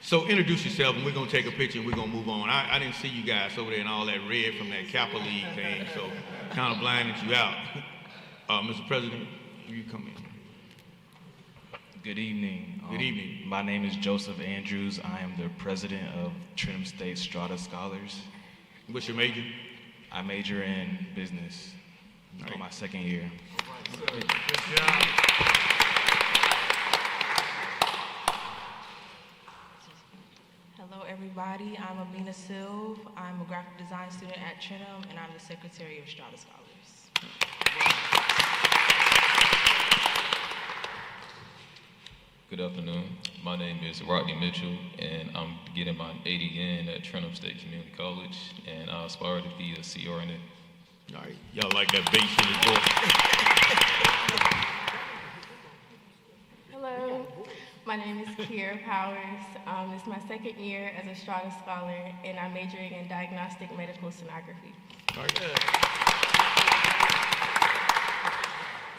So introduce yourself, and we're going to take a picture, and we're going to move on. I didn't see you guys over there in all that red from that Kappa League thing, so kind of blinded you out. Mr. President, you come in. Good evening. Good evening. My name is Joseph Andrews. I am the president of Trenton State Strata Scholars. What's your major? I major in business. On my second year. Good job. Hello, everybody. I'm Amina Silv. I'm a graphic design student at Trenton, and I'm the secretary of Strata Scholars. Good afternoon. My name is Rodney Mitchell, and I'm getting my 80 in at Trenton State Community College, and I aspire to be a Ciera in it. All right, y'all like that bass in his voice. Hello, my name is Ciera Powers. This is my second year as a Strata Scholar, and I'm majoring in diagnostic medical sonography. All right.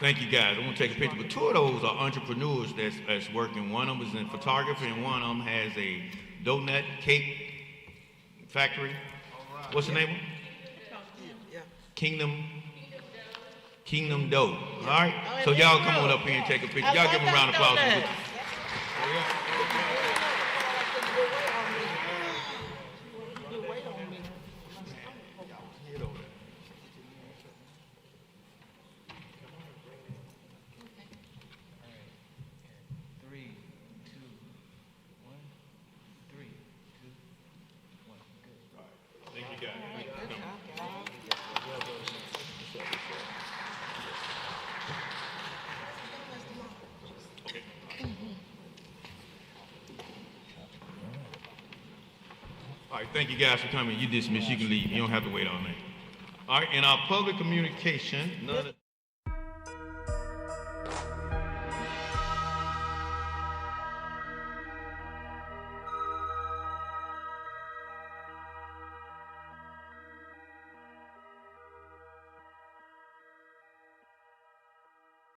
Thank you, guys. I want to take a picture. But two of those are entrepreneurs that's working. One of them is in photography, and one of them has a donut cake factory. What's the name of it? Kingdom Dough. All right? So y'all come on up here and take a picture. Y'all give them a round of applause. Thank you, guys. All right, thank you guys for coming. You dismissed. You can leave. You don't have to wait all night. All right, in our public communication, none of